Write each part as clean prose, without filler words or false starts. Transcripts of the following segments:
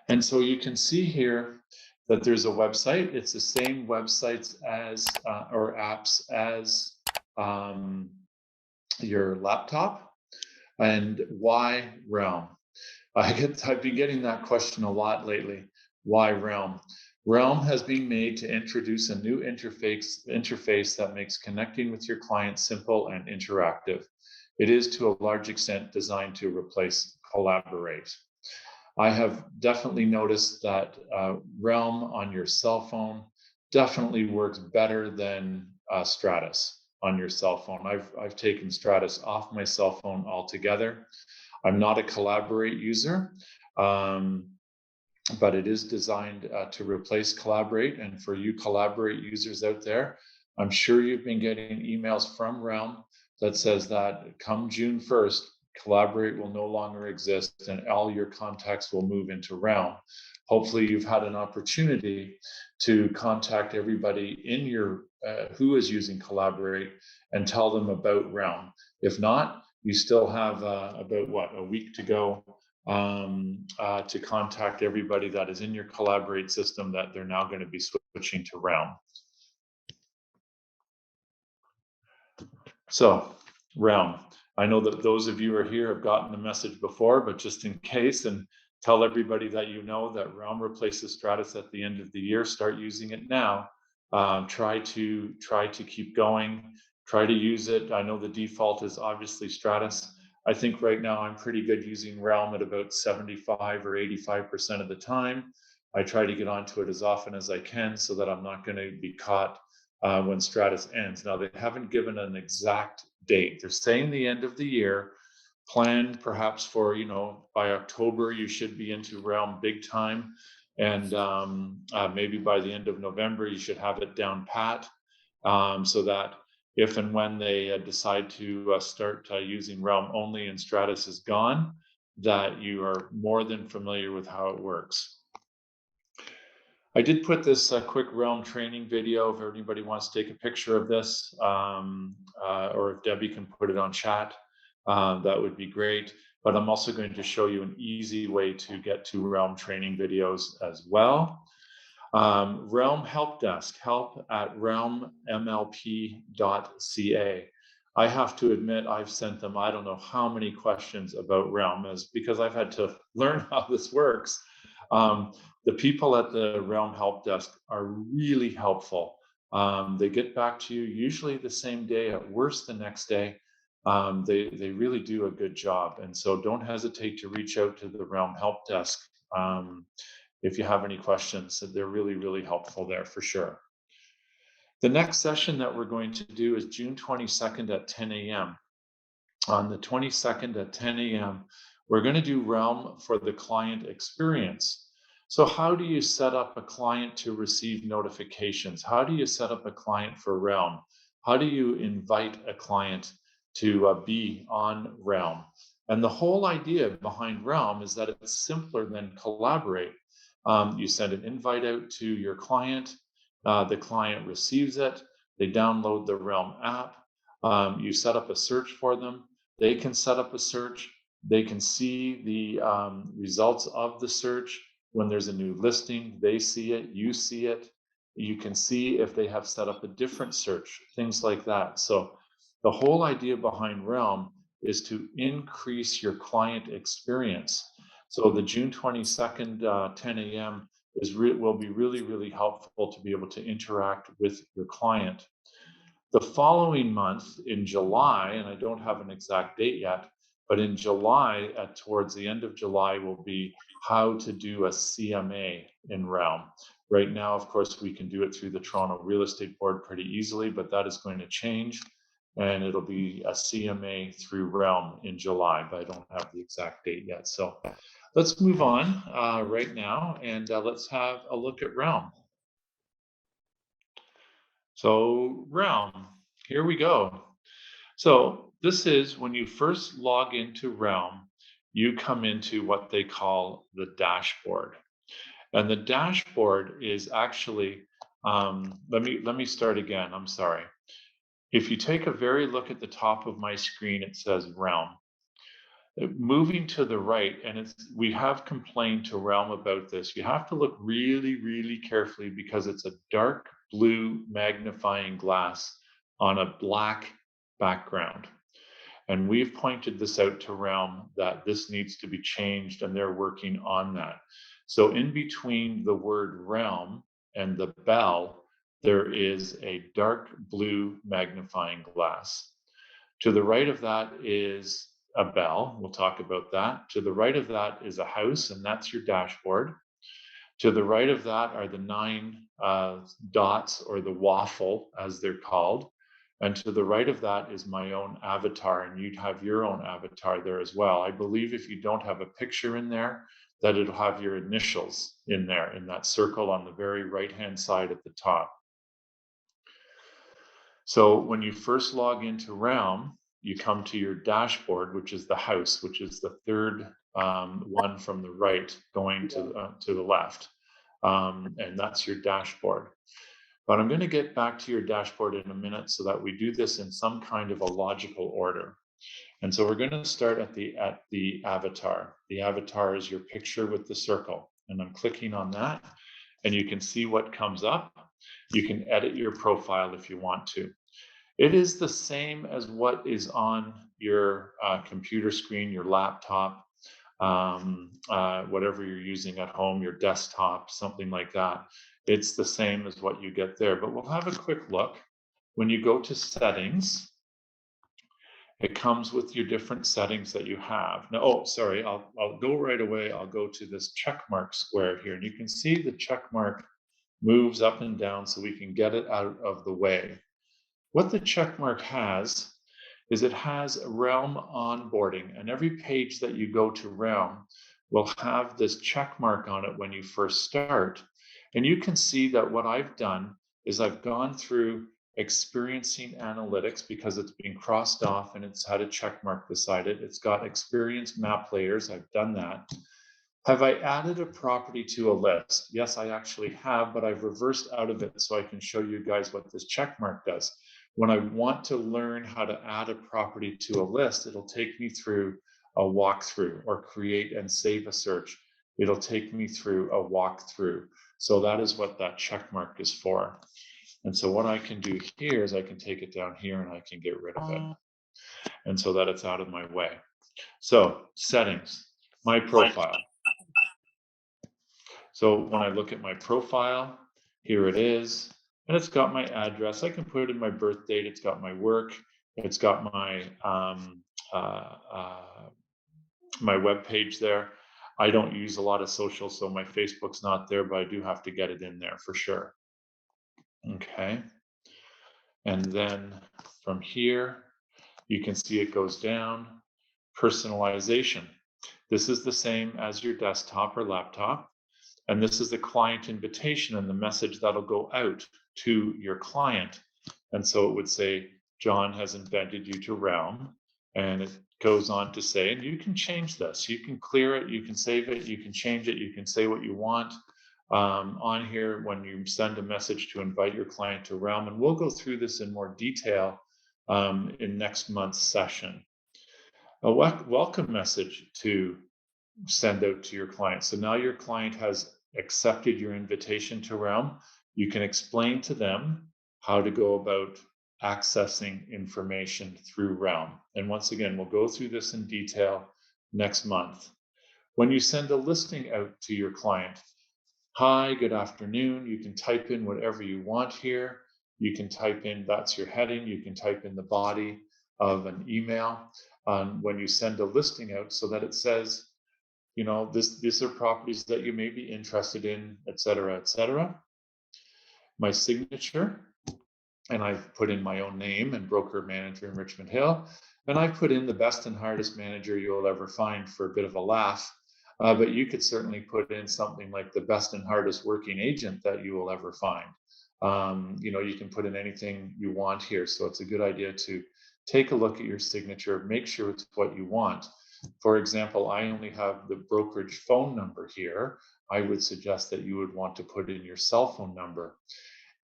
And so you can see here that there's a website. It's the same websites as or apps as your laptop. And why Realm? I've been getting that question a lot lately. Why Realm? Realm has been made to introduce a new interface that makes connecting with your client simple and interactive. It is to a large extent designed to replace Collaborate. I have definitely noticed that Realm on your cell phone definitely works better than Stratus on your cell phone. I've taken Stratus off my cell phone altogether. I'm not a Collaborate user, but it is designed to replace Collaborate. And for you Collaborate users out there, I'm sure you've been getting emails from Realm that says that come June 1st, Collaborate will no longer exist and all your contacts will move into Realm. Hopefully you've had an opportunity to contact everybody in your who is using Collaborate and tell them about Realm. If not, you still have about a week to go to contact everybody that is in your Collaborate system that they're now going to be switching to Realm. So Realm, I know that those of you who are here have gotten the message before, but just in case, and tell everybody that you know that Realm replaces Stratus at the end of the year. Start using it now. Try to keep going. Try to use it. I know the default is obviously Stratus. I think right now I'm pretty good using Realm at about 75 or 85% of the time. I try to get onto it as often as I can so that I'm not going to be caught when Stratus ends. Now, they haven't given an exact date. They're saying the end of the year, planned perhaps for, by October, you should be into Realm big time. And maybe by the end of November, you should have it down pat so that if and when they decide to start using Realm only and Stratus is gone, that you are more than familiar with how it works. I did put this quick Realm training video if anybody wants to take a picture of this, or if Debbie can put it on chat, that would be great. But I'm also going to show you an easy way to get to Realm training videos as well. Realm Help Desk, help@realmmlp.ca. I have to admit, I've sent them, I don't know how many questions about Realm, because I've had to learn how this works. The people at the Realm Help Desk are really helpful. They get back to you usually the same day, at worst the next day. They really do a good job. And so don't hesitate to reach out to the Realm Help Desk if you have any questions. They're really, really helpful there for sure. The next session that we're going to do is June 22nd at 10 a.m. On the 22nd at 10 a.m., we're going to do Realm for the client experience. So how do you set up a client to receive notifications? How do you set up a client for Realm? How do you invite a client to be on Realm? And the whole idea behind Realm is that it's simpler than Collaborate. You send an invite out to your client. The client receives it. They download the Realm app. You set up a search for them. They can set up a search. They can see the results of the search. When there's a new listing, they see it, you see it. You can see if they have set up a different search, things like that. So the whole idea behind Realm is to increase your client experience. So the June 22nd, 10 a.m. will be really, really helpful to be able to interact with your client. The following month in July, and I don't have an exact date yet, but in July, towards the end of July, will be how to do a CMA in Realm. Right now, of course, we can do it through the Toronto Real Estate Board pretty easily, but that is going to change, and it'll be a CMA through Realm in July, but I don't have the exact date yet. So let's move on right now, and let's have a look at Realm. So Realm, here we go. So this is when you first log into Realm, you come into what they call the dashboard. And the dashboard is actually, let me start again, I'm sorry. If you take a very look at the top of my screen, it says Realm. Moving to the right, and we have complained to Realm about this. You have to look really, really carefully because it's a dark blue magnifying glass on a black background. And we've pointed this out to Realm that this needs to be changed, and they're working on that. So in between the word realm and the bell, there is a dark blue magnifying glass. To the right of that is a bell. We'll talk about that. To the right of that is a house, and that's your dashboard. To the right of that are the 9 dots, or the waffle, as they're called. And to the right of that is my own avatar, and you'd have your own avatar there as well. I believe if you don't have a picture in there, that it'll have your initials in there, in that circle on the very right-hand side at the top. So when you first log into Realm, you come to your dashboard, which is the house, which is the third one from the right going to the left. And that's your dashboard. But I'm going to get back to your dashboard in a minute so that we do this in some kind of a logical order. And so we're going to start at the avatar. The avatar is your picture with the circle. And I'm clicking on that, and you can see what comes up. You can edit your profile if you want to. It is the same as what is on your computer screen, your laptop, whatever you're using at home, your desktop, something like that. It's the same as what you get there, but we'll have a quick look. When you go to settings, it comes with your different settings that you have. Now, oh, sorry, I'll go right away. I'll go to this check mark square here, and you can see the check mark moves up and down so we can get it out of the way. What the check mark has is it has Realm onboarding, and every page that you go to Realm will have this check mark on it when you first start. And you can see that what I've done is I've gone through experiencing analytics because it's been crossed off and it's had a check mark beside it. It's got experienced map layers. I've done that. Have I added a property to a list? Yes, I actually have, but I've reversed out of it so I can show you guys what this check mark does. When I want to learn how to add a property to a list, it'll take me through a walkthrough, or create and save a search. It'll take me through a walkthrough. So that is what that check mark is for. And so what I can do here is I can take it down here and I can get rid of it. And so that it's out of my way. So settings, my profile. So when I look at my profile, here it is, and it's got my address. I can put in my birth date. It's got my work. It's got my my web page there. I don't use a lot of social, so my Facebook's not there, but I do have to get it in there for sure. Okay. And then from here, you can see it goes down. Personalization. This is the same as your desktop or laptop. And this is the client invitation and the message that'll go out to your client. And so it would say, John has invited you to Realm. And it goes on to say, and you can change this. You can clear it, you can save it, you can change it, you can say what you want on here when you send a message to invite your client to Realm. And we'll go through this in more detail in next month's session. A welcome message to send out to your client. So now your client has accepted your invitation to Realm. You can explain to them how to go about accessing information through Realm. And once again, we'll go through this in detail next month. When you send a listing out to your client, hi, good afternoon, you can type in whatever you want here. You can type in, that's your heading. You can type in the body of an email when you send a listing out, so that it says, you know, these are properties that you may be interested in, et cetera, et cetera. My signature, and I've put in my own name and broker manager in Richmond Hill, and I put in the best and hardest manager you'll ever find for a bit of a laugh. But you could certainly put in something like the best and hardest working agent that you will ever find. You know, you can put in anything you want here. So it's a good idea to take a look at your signature, make sure it's what you want. For example, I only have the brokerage phone number here. I would suggest that you would want to put in your cell phone number.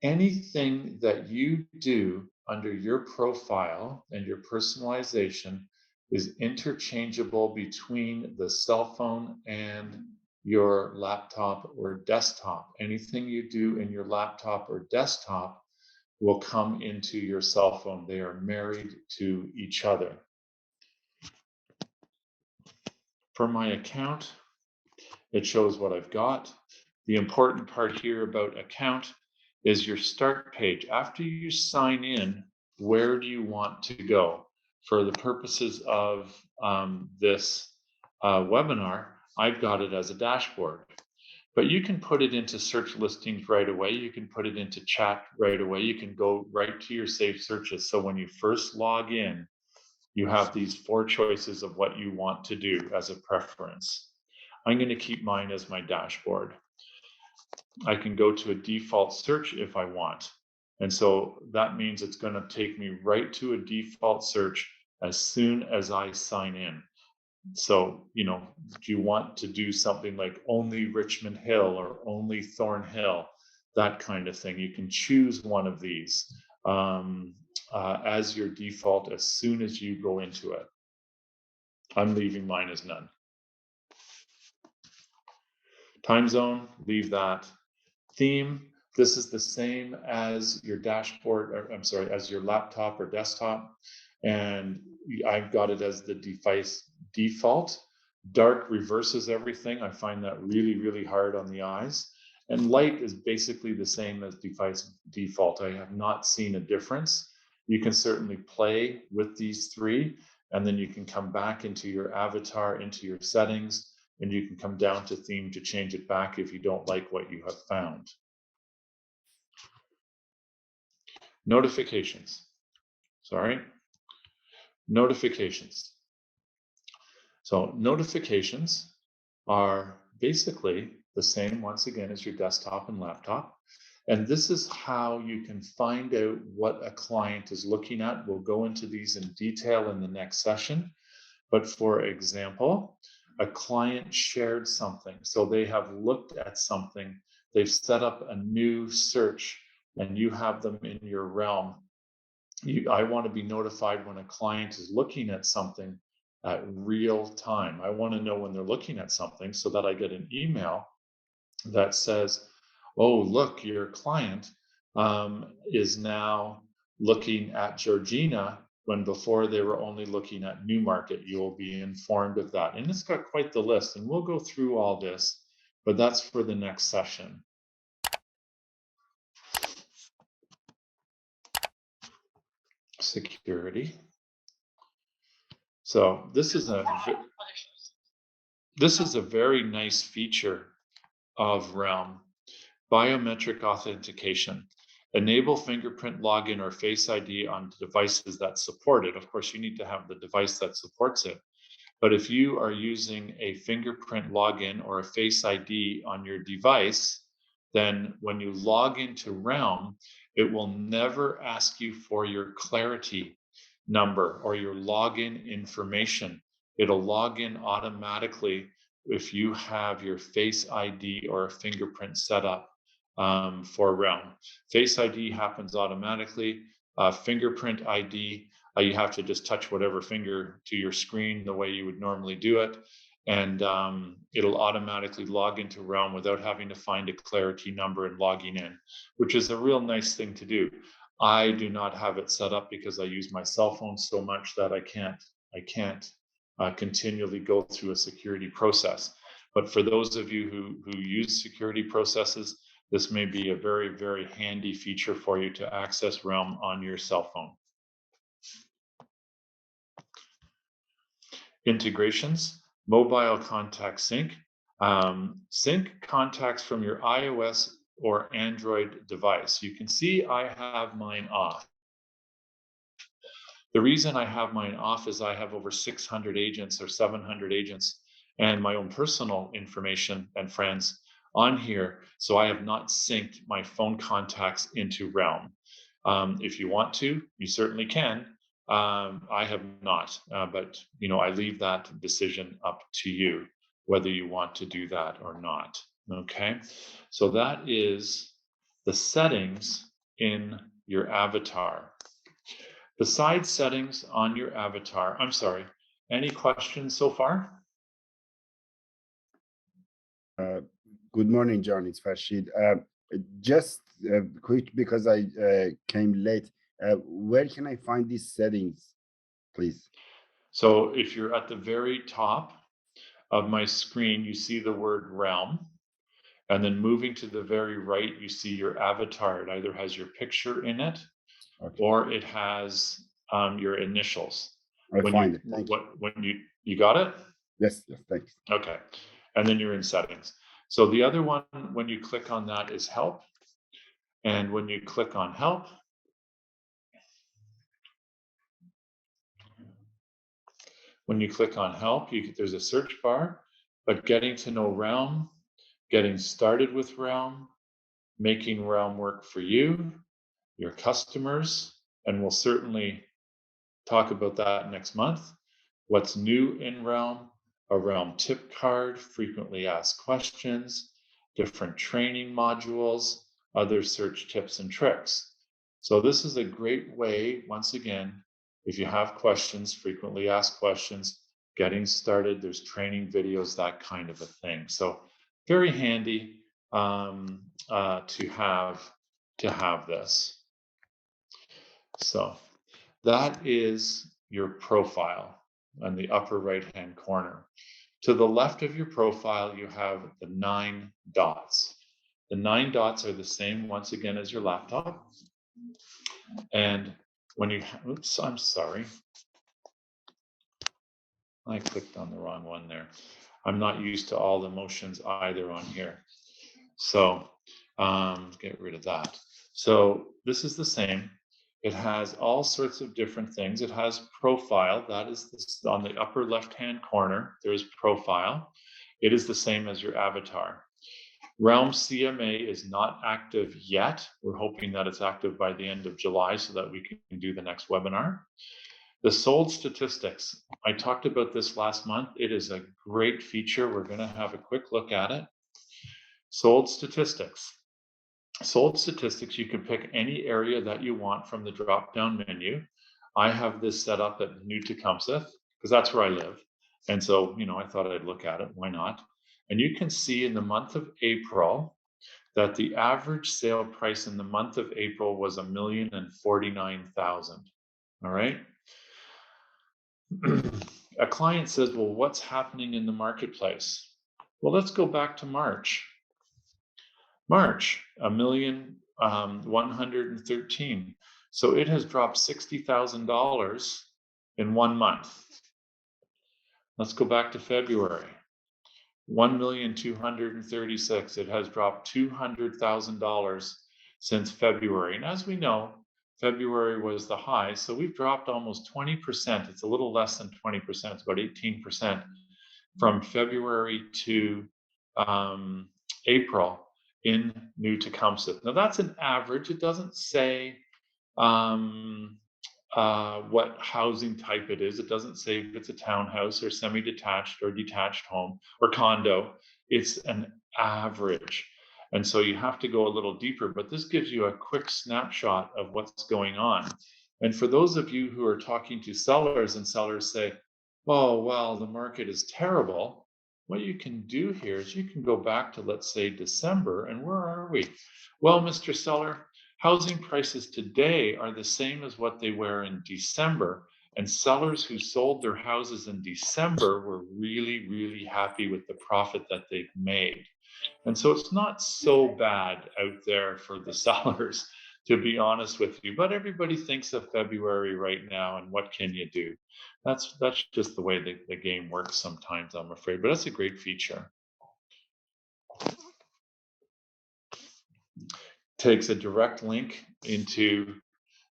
Anything that you do under your profile and your personalization is interchangeable between the cell phone and your laptop or desktop. Anything you do in your laptop or desktop will come into your cell phone. They are married to each other. For my account, it shows what I've got. The important part here about account is your start page. After you sign in, where do you want to go? For the purposes of this webinar, I've got it as a dashboard. But you can put it into search listings right away. You can put it into chat right away. You can go right to your saved searches. So when you first log in, you have these 4 choices of what you want to do as a preference. I'm going to keep mine as my dashboard. I can go to a default search if I want. And so that means it's going to take me right to a default search as soon as I sign in. So, you know, do you want to do something like only Richmond Hill or only Thornhill, that kind of thing? You can choose one of these as your default as soon as you go into it. I'm leaving mine as none. Time zone, leave that. Theme, this is the same as your dashboard, or I'm sorry, as your laptop or desktop. And I've got it as the device default. Dark reverses everything. I find that really, really hard on the eyes. And light is basically the same as device default. I have not seen a difference. You can certainly play with these 3, and then you can come back into your avatar, into your settings, and you can come down to theme to change it back if you don't like what you have found. Notifications. Sorry. Notifications. So notifications are basically the same, once again, as your desktop and laptop. And this is how you can find out what a client is looking at. We'll go into these in detail in the next session. But for example, a client shared something. So they have looked at something, they've set up a new search, and you have them in your realm. I want to be notified when a client is looking at something at real time. I want to know when they're looking at something so that I get an email that says, oh, look, your client is now looking at Georgina when before they were only looking at Newmarket. You'll be informed of that. And it's got quite the list, and we'll go through all this, but that's for the next session. Security. So this is a very nice feature of Realm. Biometric authentication. Enable fingerprint login or Face ID on devices that support it. Of course, you need to have the device that supports it. But if you are using a fingerprint login or a Face ID on your device, then when you log into Realm, it will never ask you for your Clarity number or your login information. It'll log in automatically if you have your Face ID or a fingerprint set up for Realm. Face ID happens automatically. Fingerprint ID, you have to just touch whatever finger to your screen the way you would normally do it. And it'll automatically log into Realm without having to find a Clarity number and logging in, which is a real nice thing to do. I do not have it set up because I use my cell phone so much that I can't continually go through a security process. But for those of you who use security processes, this may be a very, very handy feature for you to access Realm on your cell phone. Integrations, mobile contact sync. Sync contacts from your iOS or Android device. You can see I have mine off. The reason I have mine off is I have over 600 agents or 700 agents and my own personal information and friends on here. So I have not synced my phone contacts into Realm. If you want to, you certainly can. I have not, but you know, I leave that decision up to you, whether you want to do that or not. Okay, so that is the settings in your avatar. The side settings on your avatar, I'm sorry, Any questions so far? Good morning, John. It's Farshid. Just quick, because I came late. Where can I find these settings, please? So if you're at the very top of my screen, you see the word realm. And then moving to the very right, you see your avatar. It either has your picture in it, Okay, or it has your initials. I When find you it. Thank you. when you got it? Yes, yes, thanks. Okay. And then you're in settings. So the other one, when you click on that, is help. And when you click on help, there's a search bar, but getting to know Realm, getting started with Realm, making Realm work for you, your customers, and we'll certainly talk about that next month. What's new in Realm, a Realm tip card, frequently asked questions, different training modules, other search tips and tricks. So this is a great way, once again, if you have questions, frequently asked questions, getting started, there's training videos, that kind of a thing. So very handy to have this. So that is your profile on the upper right-hand corner. To the left of your profile, you have the 9 dots. The 9 dots are the same, once again, as your laptop. And when you, oops, I'm sorry. I clicked on the wrong one there. I'm not used to all the motions either on here. So get rid of that. So this is the same. It has all sorts of different things. It has profile. That is this, on the upper left-hand corner. There's profile. It is the same as your avatar. Realm CMA is not active yet. We're hoping that it's active by the end of July so that we can do the next webinar. The sold statistics. I talked about this last month. It is a great feature. We're going to have a quick look at it. Sold statistics. Sold statistics, you can pick any area that you want from the drop-down menu. I have this set up at New Tecumseth because that's where I live. And so, I thought I'd look at it. Why not? And you can see in the month of April that the average sale price in the month of April was $1,049,000. All right. A client says, well, what's happening in the marketplace? Well, let's go back to March. March, 1,113,000. So it has dropped $60,000 in 1 month. Let's go back to February. 1,236,000. It has dropped $200,000 since February. And as we know, February was the high. So we've dropped almost 20%. It's a little less than 20%. It's about 18% from February to April in New Tecumseth. Now that's an average. It doesn't say what housing type it is. It doesn't say if it's a townhouse or semi-detached or detached home or condo. It's an average. And so you have to go a little deeper, but this gives you a quick snapshot of what's going on. And for those of you who are talking to sellers and sellers say, oh, well, the market is terrible. What you can do here is you can go back to, let's say, December, and where are we? Well, Mr. Seller, housing prices today are the same as what they were in December, and sellers who sold their houses in December were really, really happy with the profit that they've made. And so it's not so bad out there for the sellers, to be honest with you, but everybody thinks of February right now, and what can you do? That's just the way the game works sometimes, I'm afraid, but that's a great feature. Takes a direct link into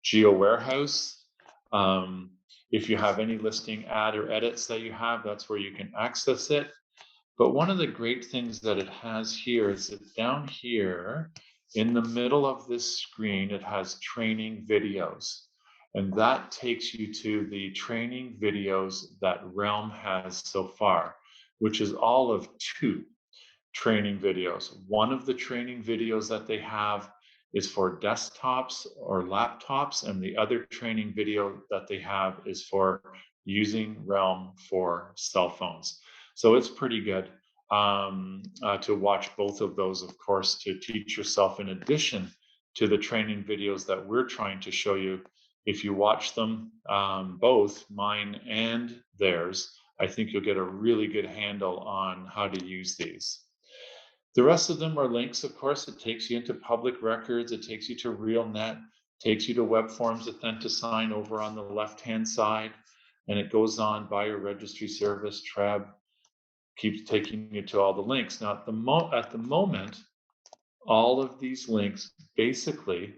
Geo Warehouse. If you have any listing ad or edits that you have, that's where you can access it. But one of the great things that it has here is that down here in the middle of this screen, it has training videos. And that takes you to the training videos that Realm has so far, which is all of 2 training videos. One of the training videos that they have is for desktops or laptops, and the other training video that they have is for using Realm for cell phones. So it's pretty good to watch both of those, of course, to teach yourself in addition to the training videos that we're trying to show you. If you watch them, both mine and theirs, I think you'll get a really good handle on how to use these. The rest of them are links, of course. It takes you into public records, it takes you to RealNet, takes you to Web Forms Authentisign over on the left-hand side, and it goes on by your registry service, TRREB, keeps taking you to all the links. Now, at the moment, all of these links basically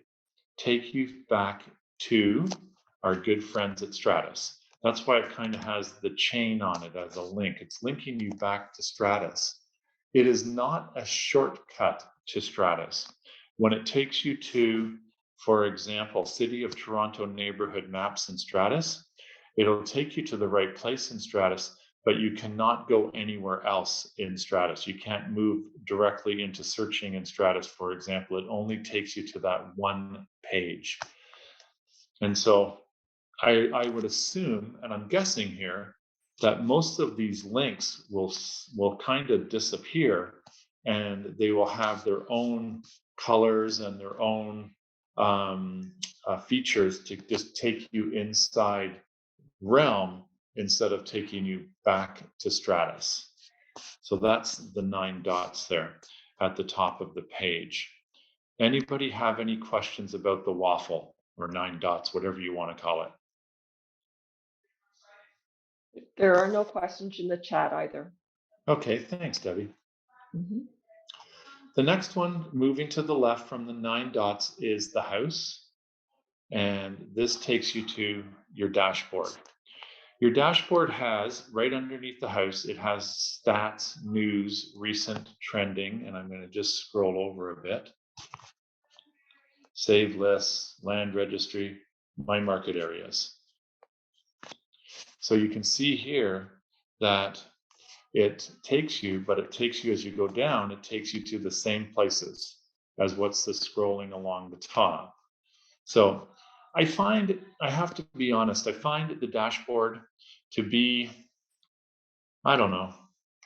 take you back to our good friends at Stratus. That's why it kind of has the chain on it as a link. It's linking you back to Stratus. It is not a shortcut to Stratus. When it takes you to, for example, City of Toronto neighborhood maps in Stratus, it'll take you to the right place in Stratus, but you cannot go anywhere else in Stratus. You can't move directly into searching in Stratus, for example. It only takes you to that one page. And so I would assume, and I'm guessing here, that most of these links will kind of disappear, and they will have their own colors and their own features to just take you inside Realm instead of taking you back to Stratus. So that's the 9 dots there at the top of the page. Anybody have any questions about the waffle or 9 dots, whatever you want to call it? There are no questions in the chat either. Okay, thanks, Debbie. The next one, moving to the left from the 9 dots, is the house. And this takes you to your dashboard. Your dashboard has, right underneath the house, it has stats, news, recent, trending, and I'm going to just scroll over a bit. Save lists, land registry, my market areas. So you can see here that it takes you, but it takes you as you go down, it takes you to the same places as what's the scrolling along the top. So I find, I have to be honest, I find the dashboard to be, I don't know,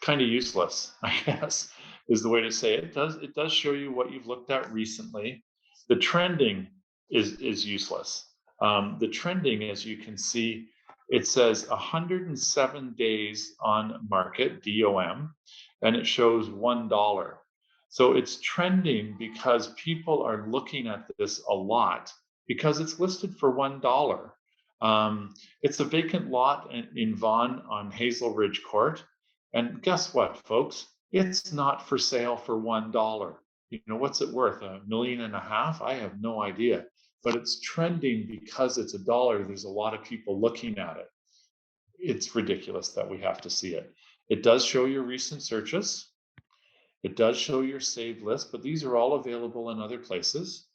kind of useless, I guess, is the way to say it. It does show you what you've looked at recently. The trending is useless. The trending, as you can see, it says 107 days on market, DOM, and it shows $1. So it's trending because people are looking at this a lot because it's listed for $1. It's a vacant lot in Vaughan on Hazel Ridge Court. And guess what, folks? It's not for sale for $1. You know, what's it worth? $1.5 million? I have no idea. But it's trending because it's $1. There's a lot of people looking at it. It's ridiculous that we have to see it. It does show your recent searches. It does show your saved list, but these are all available in other places.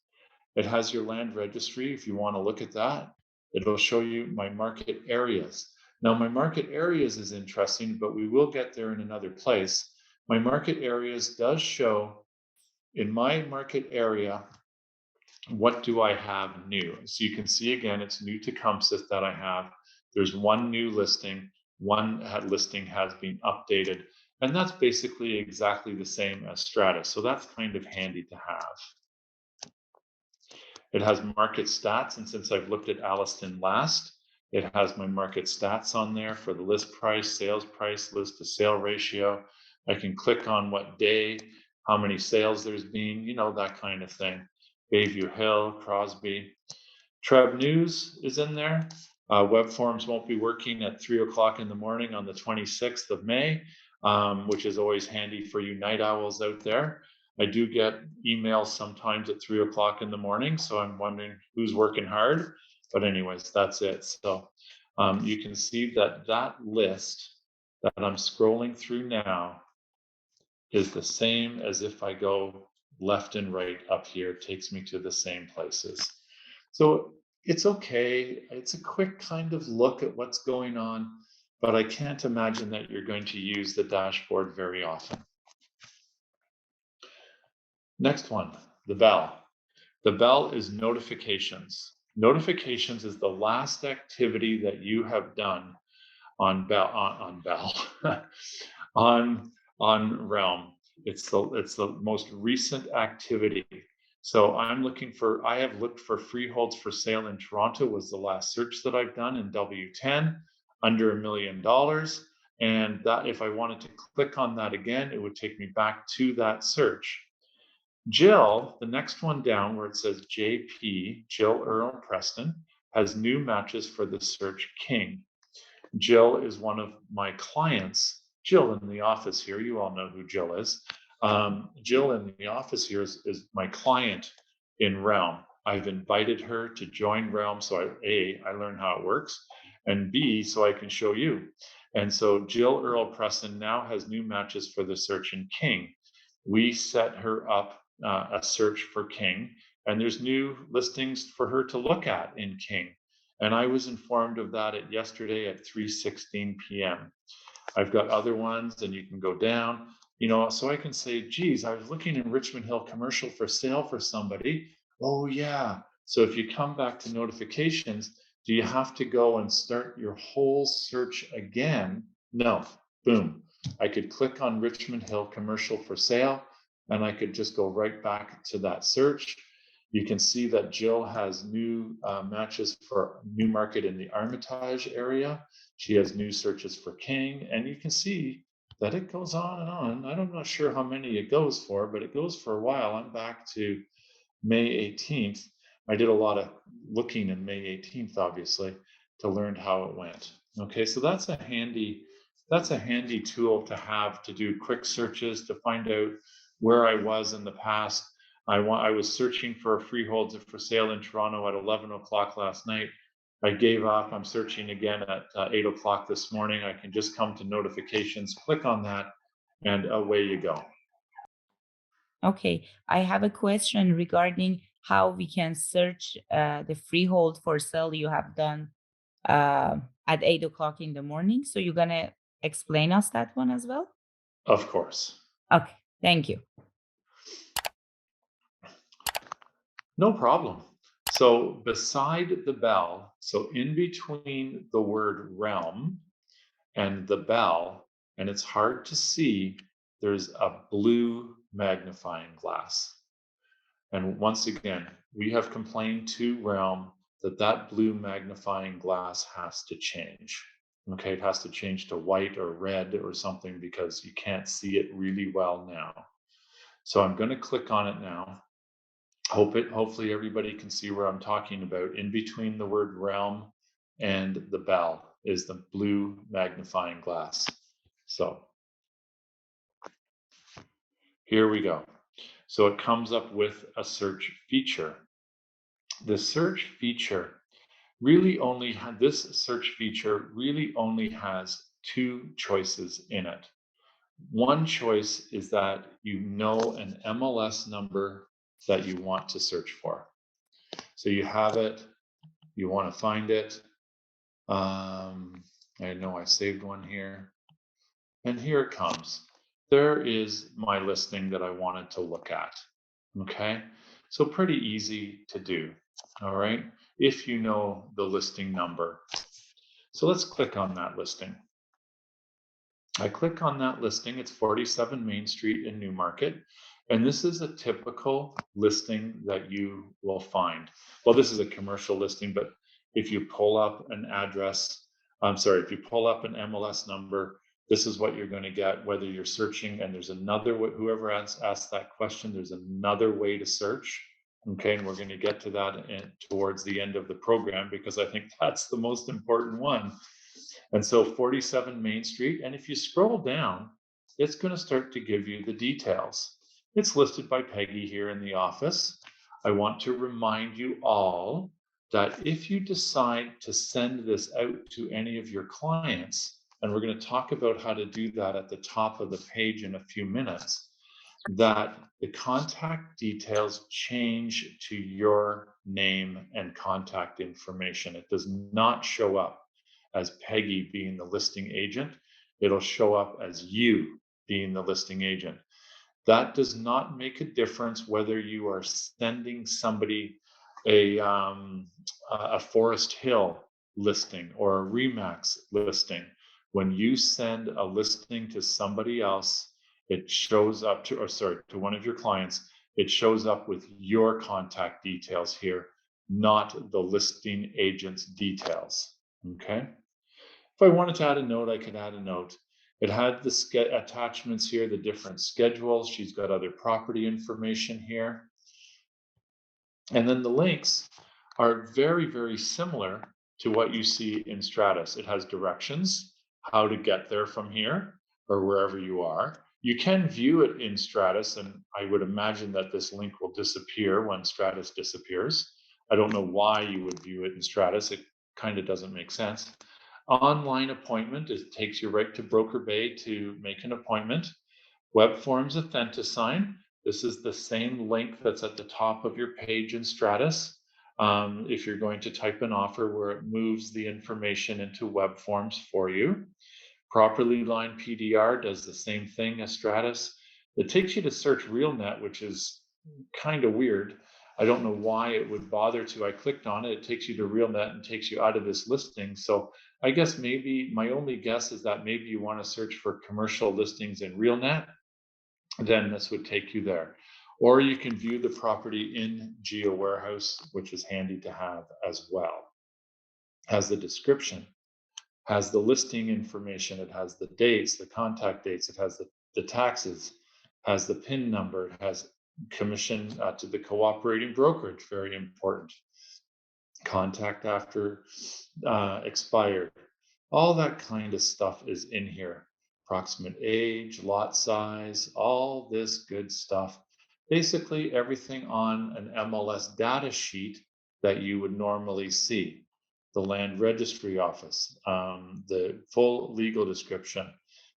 It has your land registry if you want to look at that. It'll show you my market areas. Now, my market areas is interesting, but we will get there in another place. My market areas does show in my market area, what do I have new? So you can see again, it's new to COMSIS that I have. There's one new listing, one listing has been updated, and that's basically exactly the same as Stratus. So that's kind of handy to have. It has market stats, and since I've looked at Alliston last, it has my market stats on there for the list price, sales price, list to sale ratio. I can click on what day, how many sales there's been, you know, that kind of thing. Bayview Hill, Crosby. TRREB News is in there. Web Forms won't be working at 3 o'clock in the morning on the 26th of May, which is always handy for you night owls out there. I do get emails sometimes at 3 o'clock in the morning, so I'm wondering who's working hard. But anyways, that's it. So you can see that that list that I'm scrolling through now is the same as if I go left and right up here. It takes me to the same places. So it's okay. It's a quick kind of look at what's going on, but I can't imagine that you're going to use the dashboard very often. Next one, the bell. The bell is notifications. Notifications is the last activity that you have done on Bell on Realm. It's the most recent activity. So I have looked for freeholds for sale in Toronto was the last search that I've done in W10, under $1 million. And that, if I wanted to click on that again, it would take me back to that search. Jill, the next one down where it says JP, Jill Earl Preston, has new matches for the search King. Jill is one of my clients. Jill in the office here, you all know who Jill is. Jill in the office here is my client in Realm. I've invited her to join Realm, so I learn how it works, and B, so I can show you. And so Jill Earl Preston now has new matches for the search in King. We set her up a search for King, and there's new listings for her to look at in King. And I was informed of that yesterday at 3:16 p.m. I've got other ones, and you can go down, so I can say, geez, I was looking in Richmond Hill commercial for sale for somebody. Oh yeah. So if you come back to notifications, do you have to go and start your whole search again? No. Boom. I could click on Richmond Hill commercial for sale, and I could just go right back to that search. You can see that Jill has new matches for Newmarket in the Armitage area. She has new searches for King, and you can see that it goes on and on. I'm not sure how many it goes for, but it goes for a while. I'm back to May 18th. I did a lot of looking in May 18th, obviously, to learn how it went. Okay, so that's a handy tool to have to do quick searches, to find out where I was in the past. I was searching for a freehold for sale in Toronto at 11 o'clock last night. I gave up. I'm searching again at 8 o'clock this morning. I can just come to notifications, click on that, and away you go. Okay, I have a question regarding how we can search the freehold for sale you have done at 8 o'clock in the morning. So you're gonna explain us that one as well? Of course. Okay, thank you. No problem. So beside the bell, so in between the word realm and the bell, and it's hard to see, there's a blue magnifying glass. And once again, we have complained to Realm that blue magnifying glass has to change. Okay, it has to change to white or red or something because you can't see it really well now. So I'm going to click on it now. Hopefully everybody can see where I'm talking about. In between the word realm and the bell is the blue magnifying glass. So here we go. So it comes up with a search feature. The search feature this search feature really only has two choices in it. One choice is that you know an MLS number that you want to search for. So you have it, you want to find it. I know I saved one here. And here it comes. There is my listing that I wanted to look at. Okay, so pretty easy to do. All right, if you know the listing number. So let's click on that listing. I click on that listing. It's 47 Main Street in Newmarket. And this is a typical listing that you will find. Well, this is a commercial listing, but if you pull up an address, if you pull up an MLS number, this is what you're going to get, whether you're searching, and there's another way, whoever asked that question, there's another way to search. Okay, and we're going to get to that towards the end of the program, because I think that's the most important one. And so 47 Main Street, and if you scroll down, it's going to start to give you the details. It's listed by Peggy here in the office. I want to remind you all that if you decide to send this out to any of your clients, and we're going to talk about how to do that at the top of the page in a few minutes, that the contact details change to your name and contact information. It does not show up as Peggy being the listing agent. It'll show up as you being the listing agent. That does not make a difference whether you are sending somebody a Forest Hill listing or a Remax listing. when you send a listing to somebody else, it shows up to, or sorry, to one of your clients, it shows up with your contact details here, not the listing agent's details, okay? If I wanted to add a note, I could add a note. It had the attachments here, the different schedules. She's got other property information here. And then the links are very, very similar to what you see in Stratus. It has directions, how to get there from here or wherever you are. You can view it in Stratus, and I would imagine that this link will disappear when Stratus disappears. I don't know why you would view it in Stratus. It kind of doesn't make sense. Online appointment, it takes you right to Broker Bay to make an appointment. Web Forms Authentisign, this is the same link that's at the top of your page in Stratus. If you're going to type an offer, where it moves the information into web forms for you. Properly Line PDR does the same thing as Stratus. It takes you to search RealNet, which is kind of weird. I don't know why it would bother to. I clicked on it, it takes you to RealNet and takes you out of this listing. So I guess maybe my only guess is that maybe you want to search for commercial listings in RealNet, then this would take you there. Or you can view the property in Geo Warehouse, which is handy to have as well. Has the description, has the listing information, it has the dates, the contact dates, it has the taxes, has the PIN number, it has commission to the cooperating brokerage, very important. Contact after expired. All that kind of stuff is in here. Approximate age, lot size, all this good stuff. Basically everything on an MLS data sheet that you would normally see. The land registry office, the full legal description.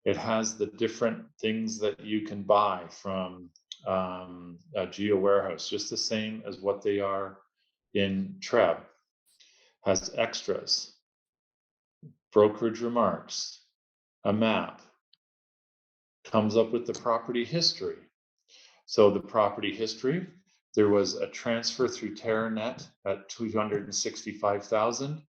It has the different things that you can buy from a Geo Warehouse, just the same as what they are in TRREB. Has extras, brokerage remarks, a map, comes up with the property history. So the property history, there was a transfer through TerraNet at 265,000.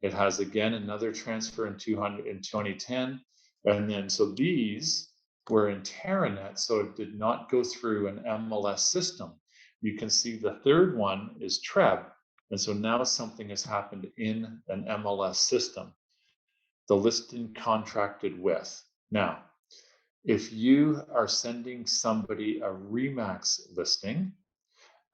It has again another transfer in 2010. And then, so these were in TerraNet, so it did not go through an MLS system. You can see the third one is TRREB. And so now something has happened in an MLS system. The listing contracted with. Now, if you are sending somebody a Remax listing,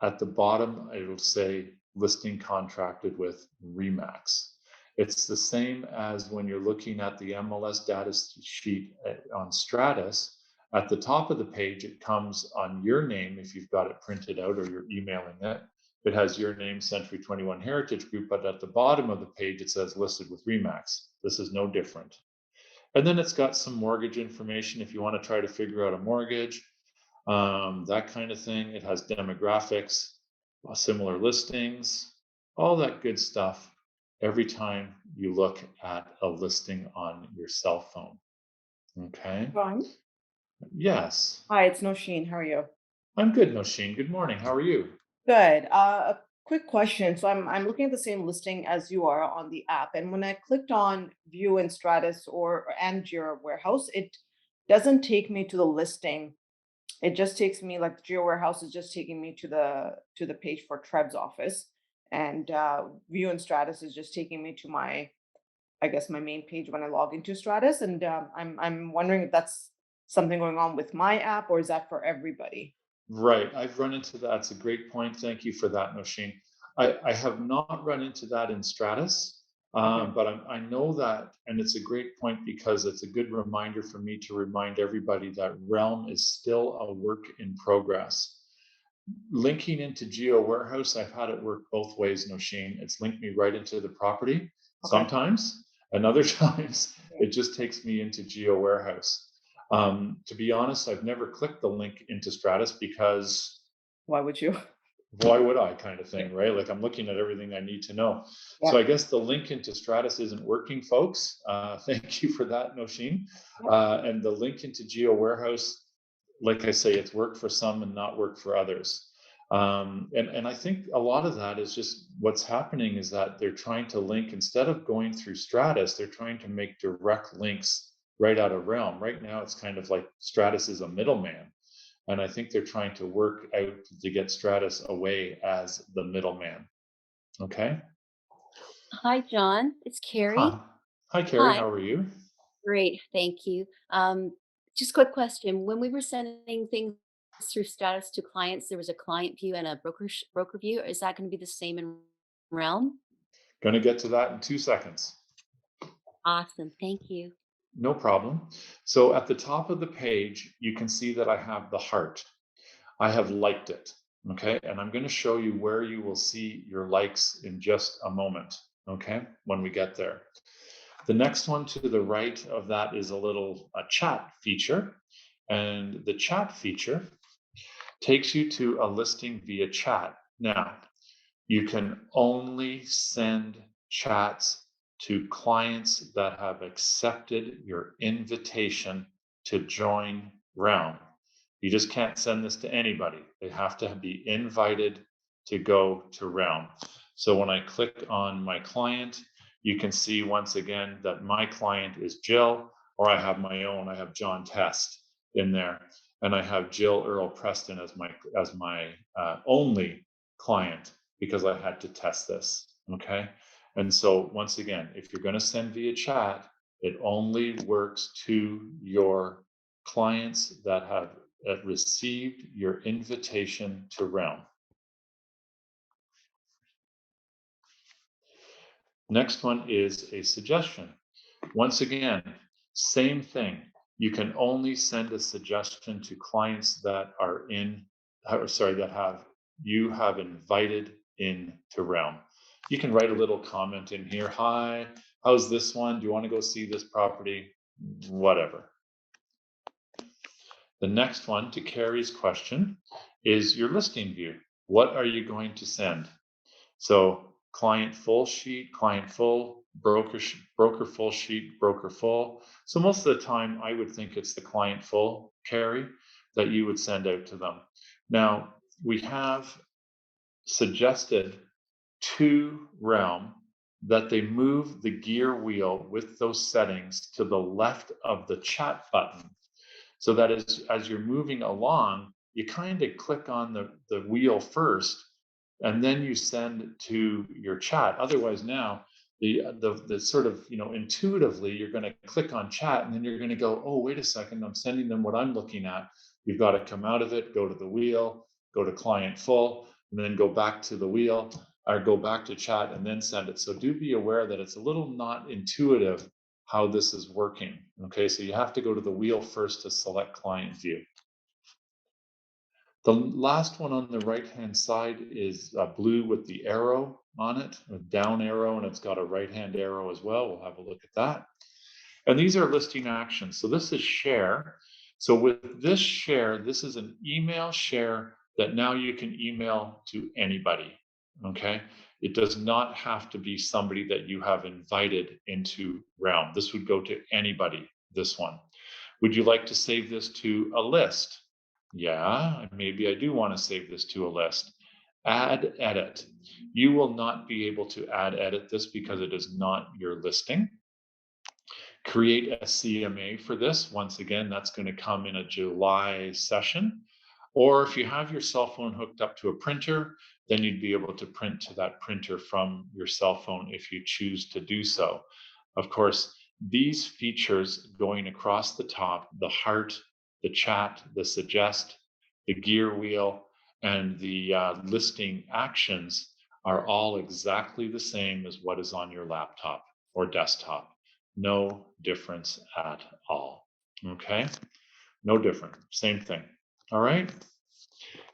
at the bottom, it'll say listing contracted with Remax. It's the same as when you're looking at the MLS data sheet on Stratus. At the top of the page, it comes on your name if you've got it printed out or you're emailing it. It has your name, Century 21 Heritage Group, but at the bottom of the page, it says listed with Remax. This is no different. And then it's got some mortgage information if you want to try to figure out a mortgage, that kind of thing. It has demographics, similar listings, all that good stuff every time you look at a listing on your cell phone. Okay. Ron? Yes. Hi, it's Nosheen. How are you? I'm good, Nosheen. Good morning. How are you? Good. A quick question. So I'm looking at the same listing as you are on the app, and when I clicked on View in Stratus and Geo Warehouse, it doesn't take me to the listing. It just takes me, like, Geo Warehouse is just taking me to the page for TRREB's office, and View in Stratus is just taking me to my, I guess, my main page when I log into Stratus. And I'm wondering if that's something going on with my app, or is that for everybody? Right. I've run into that. That's a great point. Thank you for that, Nosheen. I have not run into that in Stratus, but I know that, and it's a great point because it's a good reminder for me to remind everybody that Realm is still a work in progress. Linking into Geo Warehouse, I've had it work both ways, Nosheen. It's linked me right into the property sometimes, and other times it just takes me into Geo Warehouse. To be honest, I've never clicked the link into Stratus because Why would you? why would I, kind of thing, right? Like, I'm looking at everything I need to know. So I guess the link into Stratus isn't working, folks. Thank you for that, Nosheen. And the link into Geo Warehouse, like I say, it's worked for some and not worked for others. And I think a lot of that is just what's happening is that they're trying to link, instead of going through Stratus, they're trying to make direct links right out of Realm. Right now, it's kind of like Stratus is a middleman. And I think they're trying to work out to get Stratus away as the middleman. Okay. Hi, John. It's Carrie. Hi. Hi, Carrie. Hi. How are you? Great, thank you. Just quick question. When we were sending things through Status to clients, there was a client view and a broker view. Is that going to be the same in Realm? Going to get to that in 2 seconds. Awesome. Thank you. No problem. So at the top of the page, you can see that I have the heart. I have liked it. Okay. And I'm going to show you where you will see your likes in just a moment. Okay. When we get there. The next one to the right of that is a chat feature. And the chat feature takes you to a listing via chat. Now, you can only send chats to clients that have accepted your invitation to join Realm. You just can't send this to anybody. They have to be invited to go to Realm. So when I click on my client, you can see once again that my client is Jill, or I have my own. I have John Test in there, and I have Jill Earl Preston as my only client, because I had to test this. Okay. And so once again, if you're going to send via chat, it only works to your clients that have received your invitation to Realm. Next one is a suggestion. Once again, same thing. You can only send a suggestion to clients that are you have invited into Realm. You can write a little comment in here. Hi, how's this one? Do you want to go see this property? Whatever. The next one, to Carrie's question, is your listing view. What are you going to send? So client full sheet, client full, broker full sheet, broker full. So most of the time, I would think it's the client full, Carrie, that you would send out to them. Now, we have suggested to Realm that they move the gear wheel with those settings to the left of the chat button, so that as you're moving along, you kind of click on the wheel first, and then you send to your chat. Otherwise, now the sort of, intuitively, you're going to click on chat, and then you're going to go, oh, wait a second, I'm sending them what I'm looking at. You've got to come out of it, go to the wheel, go to client full, and then go back to the wheel, or go back to chat and then send it. So do be aware that it's a little not intuitive how this is working. Okay, so you have to go to the wheel first to select client view. The last one on the right-hand side is blue with the arrow on it, a down arrow, and it's got a right-hand arrow as well. We'll have a look at that. And these are listing actions. So this is share. So with this share, this is an email share that now you can email to anybody. Okay, it does not have to be somebody that you have invited into Realm. This would go to anybody, this one. Would you like to save this to a list? Yeah, maybe I do want to save this to a list. Add edit. You will not be able to add edit this because it is not your listing. Create a CMA for this. Once again, that's going to come in a July session. Or if you have your cell phone hooked up to a printer, then you'd be able to print to that printer from your cell phone if you choose to do so. Of course, these features going across the top, the heart, the chat, the suggest, the gear wheel, and the listing actions are all exactly the same as what is on your laptop or desktop. No difference at all. Okay? No different. Same thing. All right?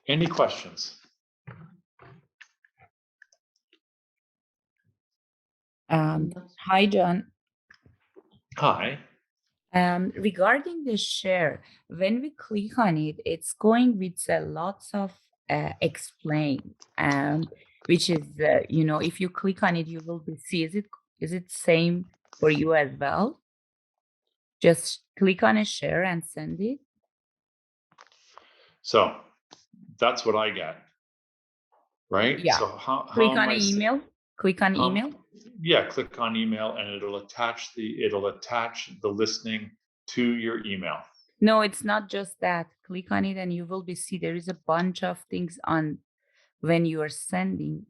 Any questions? Hi, John. Hi. Regarding the share, when we click on it, it's going with lots of explain, which is, if you click on it, you will see, is it same for you as well? Just click on a share and send it. So that's what I get, right? Yeah. So how Click am on I email. Click on email. Yeah, click on email, and it'll attach the listing to your email. No, it's not just that. Click on it and you will be see there is a bunch of things on when you are sending.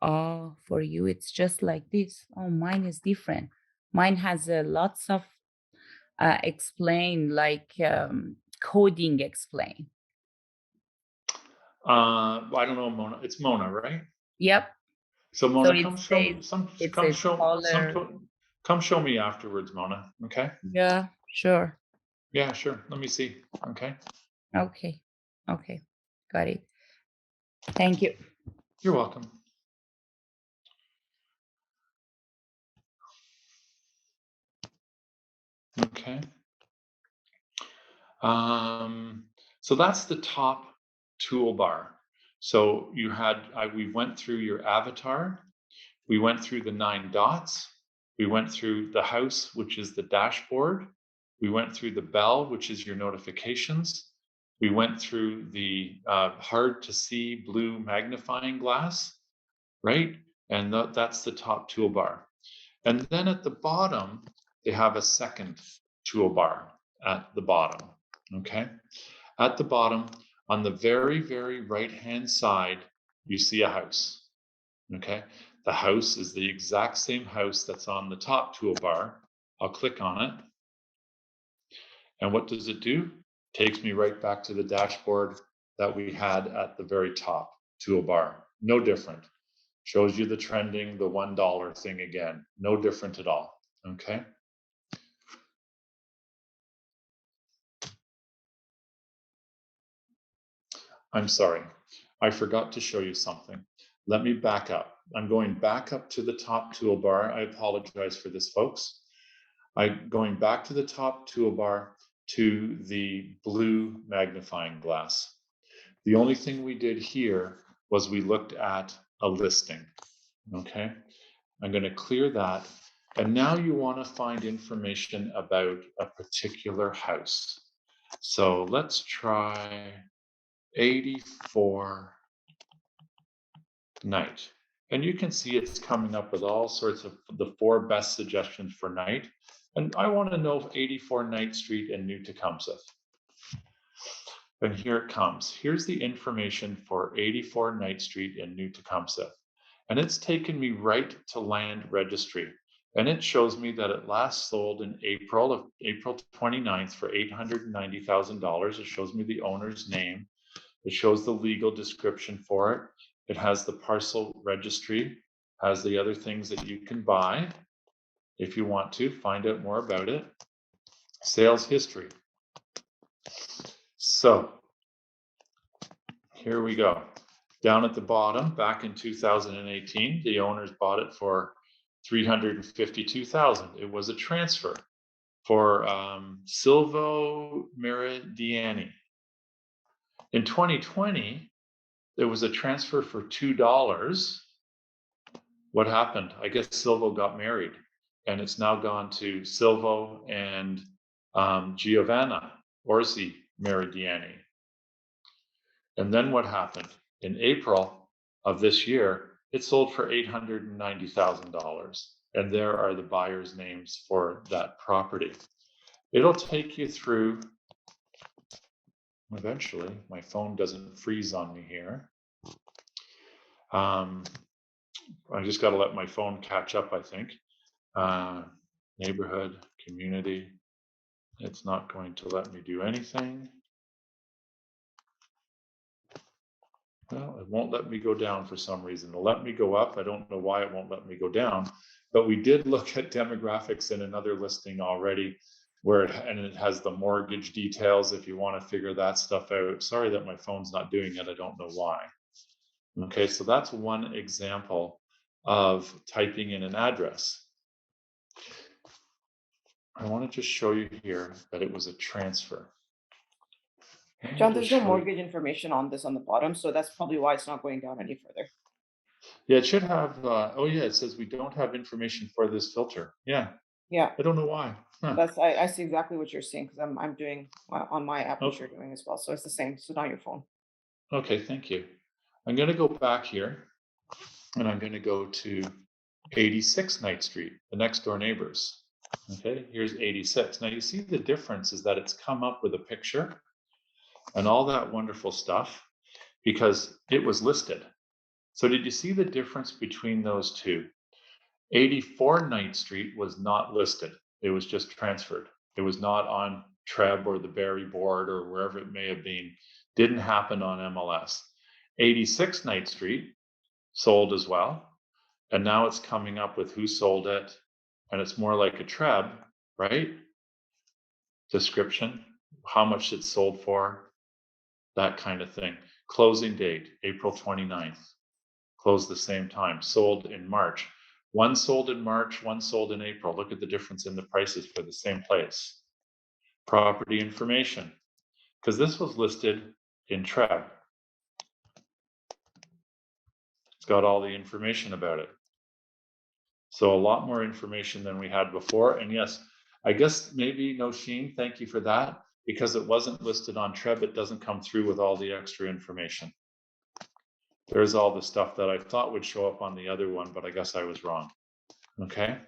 Oh, for you, it's just like this. Oh, mine is different. Mine has lots of explain, like coding explain. I don't know, Mona. It's Mona, right? Yep. So So Mona, it come show says me some. it Come says show color. come show me afterwards, Mona. Okay. Yeah, sure. Yeah, sure. Let me see. Okay. Okay. Okay. Got it. Thank you. You're welcome. Okay. So that's the top toolbar. So you had, we went through your avatar, we went through the 9 dots, we went through the house, which is the dashboard, we went through the bell, which is your notifications, we went through the hard to see blue magnifying glass, right? And that's the top toolbar. And then at the bottom, they have a second toolbar at the bottom, okay? At the bottom, on the very, very right-hand side, you see a house, okay? The house is the exact same house that's on the top toolbar. I'll click on it. And what does it do? Takes me right back to the dashboard that we had at the very top toolbar. No different. Shows you the trending, the $1 thing again. No different at all, okay? I'm sorry, I forgot to show you something. Let me back up. I'm going back up to the top toolbar. I apologize for this, folks. I'm going back to the top toolbar to the blue magnifying glass. The only thing we did here was we looked at a listing, okay? I'm going to clear that. And now you want to find information about a particular house. So let's try 84 Knight. And you can see it's coming up with all sorts of the 4 best suggestions for Knight. And I want to know 84 Knight Street in New Tecumseh. And here it comes. Here's the information for 84 Knight Street in New Tecumseh. And it's taken me right to land registry. And it shows me that it last sold in April 29th for $890,000. It shows me the owner's name. It shows the legal description for it. It has the parcel registry, has the other things that you can buy if you want to find out more about it. Sales history. So here we go. Down at the bottom, back in 2018, the owners bought it for $352,000. It was a transfer for Silvo Meridiani. In 2020, there was a transfer for $2. What happened? I guess Silvo got married, and it's now gone to Silvo and Giovanna Orsi Meridiani. And then what happened? In April of this year, it sold for $890,000. And there are the buyer's names for that property. It'll take you through, eventually, my phone doesn't freeze on me here. I just got to let my phone catch up, I think. Neighborhood, community. It's not going to let me do anything. Well, it won't let me go down for some reason. It'll let me go up. I don't know why it won't let me go down. But we did look at demographics in another listing already, where it has the mortgage details if you want to figure that stuff out. Sorry that my phone's not doing it. I don't know why. Okay, so that's one example of typing in an address. I want to just show you here that it was a transfer. John, there's no mortgage information on this on the bottom, so that's probably why it's not going down any further. Yeah, it should have, oh yeah, it says we don't have information for this filter. Yeah. Yeah. I don't know why. Huh. I see exactly what you're seeing because I'm doing on my app what you're doing as well. So it's the same. So not your phone. Okay, thank you. I'm going to go back here and I'm going to go to 86 Knight Street, the next door neighbors. Okay, here's 86. Now you see the difference is that it's come up with a picture and all that wonderful stuff because it was listed. So did you see the difference between those two? 84 Knight Street was not listed. It was just transferred. It was not on TRREB or the Barry board or wherever it may have been. Didn't happen on MLS. 86 Knight Street sold as well. And now it's coming up with who sold it. And it's more like a TRREB, right? Description, how much it sold for, that kind of thing. Closing date, April 29th. Closed the same time, sold in March. One sold in March, one sold in April. Look at the difference in the prices for the same place. Property information, because this was listed in TRREB. It's got all the information about it. So a lot more information than we had before. And yes, I guess maybe Nosheen, thank you for that. Because it wasn't listed on TRREB, it doesn't come through with all the extra information. There's all the stuff that I thought would show up on the other one, but I guess I was wrong. Okay,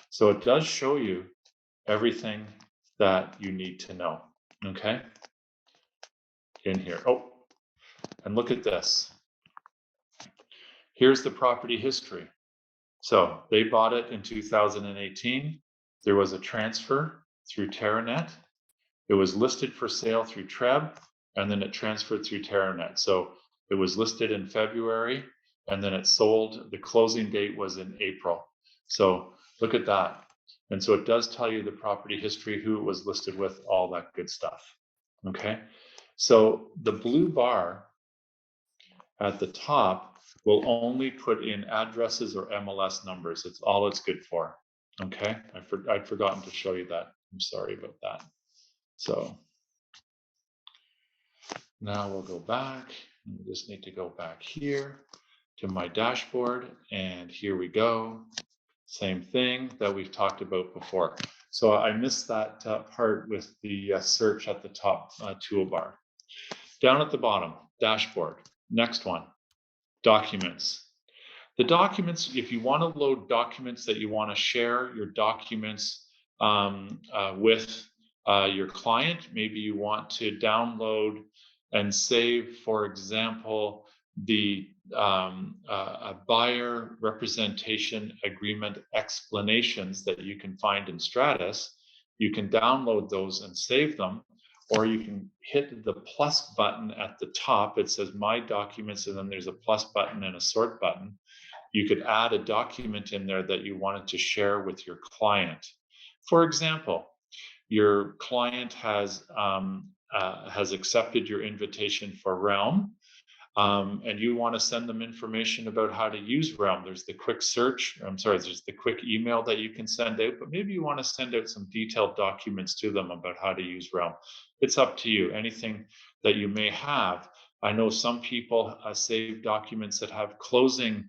so it does show you everything that you need to know. Okay, in here. Oh, and look at this. Here's the property history. So they bought it in 2018. There was a transfer through TerraNet. It was listed for sale through TRREB, and then it transferred through TerraNet. So it was listed in February, and then it sold. The closing date was in April. So look at that. And so it does tell you the property history, who it was listed with, all that good stuff. Okay. So the blue bar at the top will only put in addresses or MLS numbers. It's all it's good for. Okay. I'd forgotten to show you that. I'm sorry about that. So now we'll go back. We just need to go back here to my dashboard, and here we go. Same thing that we've talked about before. So I missed that part with the search at the top toolbar. Down at the bottom, dashboard. Next one, documents. The documents, if you want to load documents that you want to share your documents with your client, maybe you want to download and save, for example, the buyer representation agreement explanations that you can find in Stratus. You can download those and save them, or you can hit the plus button at the top. It says My Documents, and then there's a plus button and a sort button. You could add a document in there that you wanted to share with your client. For example, your client has accepted your invitation for Realm, and you want to send them information about how to use Realm. There's the quick search, there's the quick email that you can send out, but maybe you want to send out some detailed documents to them about how to use Realm. It's up to you, anything that you may have. I know some people save documents that have closing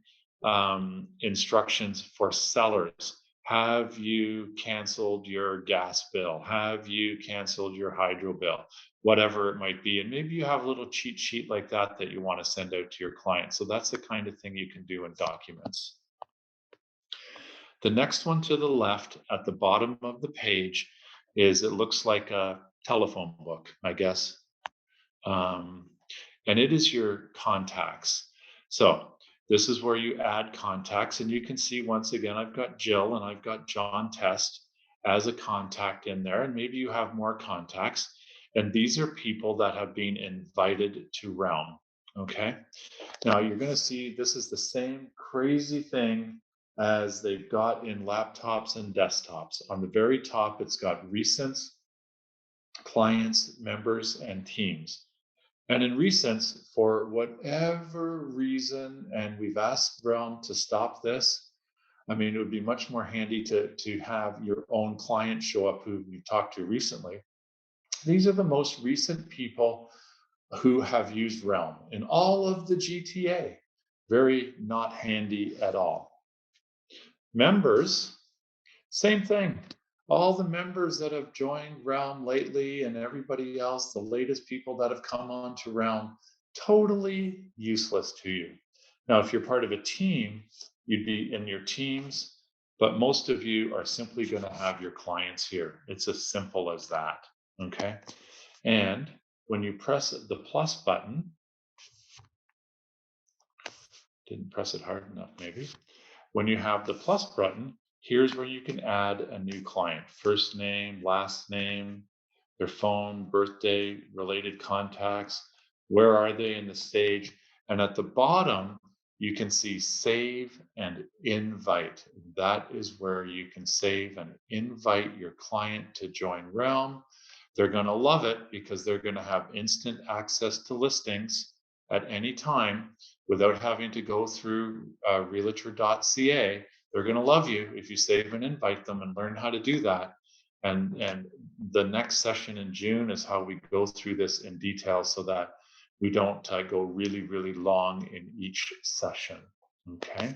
instructions for sellers. Have you canceled your gas bill? Have you canceled your hydro bill? Whatever it might be. And maybe you have a little cheat sheet like that that you want to send out to your client. So that's the kind of thing you can do in documents. The next one to the left at the bottom of the page is, it looks like a telephone book, I guess. And it is your contacts. So this is where you add contacts, and you can see, once again, I've got Jill and I've got John Test as a contact in there, and maybe you have more contacts. And these are people that have been invited to Realm. Okay. Now you're going to see this is the same crazy thing as they've got in laptops and desktops. On the very top, it's got recents, clients, members, and teams. And in recents, for whatever reason, and we've asked Realm to stop this, I mean, it would be much more handy to have your own client show up who you talked to recently. These are the most recent people who have used Realm in all of the GTA. Very not handy at all. Members, same thing. All the members that have joined Realm lately and everybody else, the latest people that have come on to Realm, totally useless to you. Now, if you're part of a team, you'd be in your teams, but most of you are simply going to have your clients here. It's as simple as that, okay? And when you press the plus button, didn't press it hard enough maybe. When you have the plus button, here's where you can add a new client. First name, last name, their phone, birthday, related contacts, where are they in the stage? And at the bottom, you can see save and invite. That is where you can save and invite your client to join Realm. They're going to love it because they're going to have instant access to listings at any time without having to go through realtor.ca. They're going to love you if you save and invite them and learn how to do that. And the next session in June is how we go through this in detail so that we don't go really, really long in each session, okay?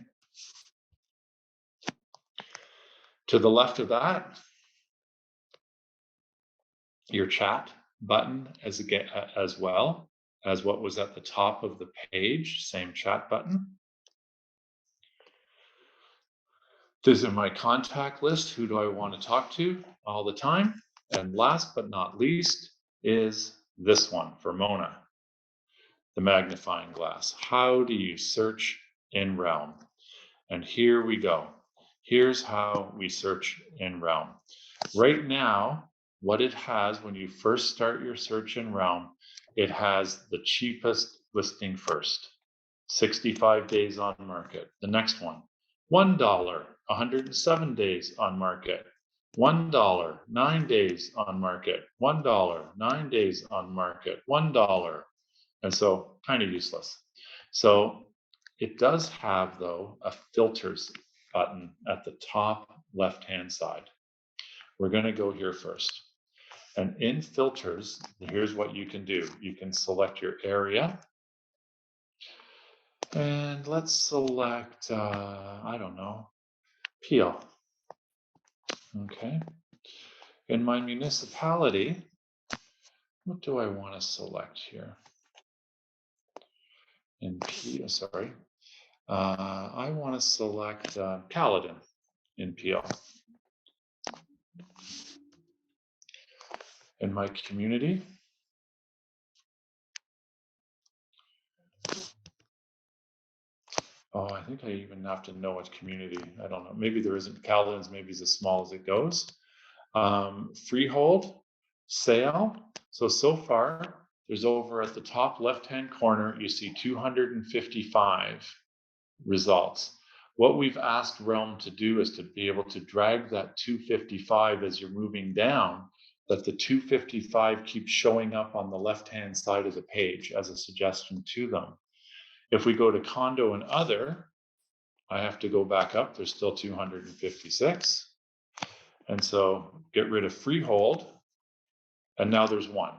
To the left of that, your chat button as well as what was at the top of the page, same chat button. This is my contact list. Who do I want to talk to all the time? And last but not least is this one for Mona, the magnifying glass. How do you search in Realm? And here we go. Here's how we search in Realm. Right now, what it has when you first start your search in Realm, it has the cheapest listing first, 65 days on market. The next one, $1, 107 days on market. $1, 9 days on market. $1, 9 days on market. $1. And so kind of useless. So it does have, though, a filters button at the top left-hand side. We're going to go here first. And in filters, here's what you can do. You can select your area. And let's select, I don't know, Peel. Okay. In my municipality, what do I want to select here? In Peel, sorry. I want to select Caledon in Peel. In my community, oh, I think I even have to know which community. I don't know. Maybe there isn't. Caledon's maybe as small as it goes. Freehold, sale. So far, there's over at the top left-hand corner, you see 255 results. What we've asked Realm to do is to be able to drag that 255 as you're moving down, that the 255 keeps showing up on the left-hand side of the page as a suggestion to them. If we go to condo and other, I have to go back up. There's still 256. And so get rid of freehold. And now there's one.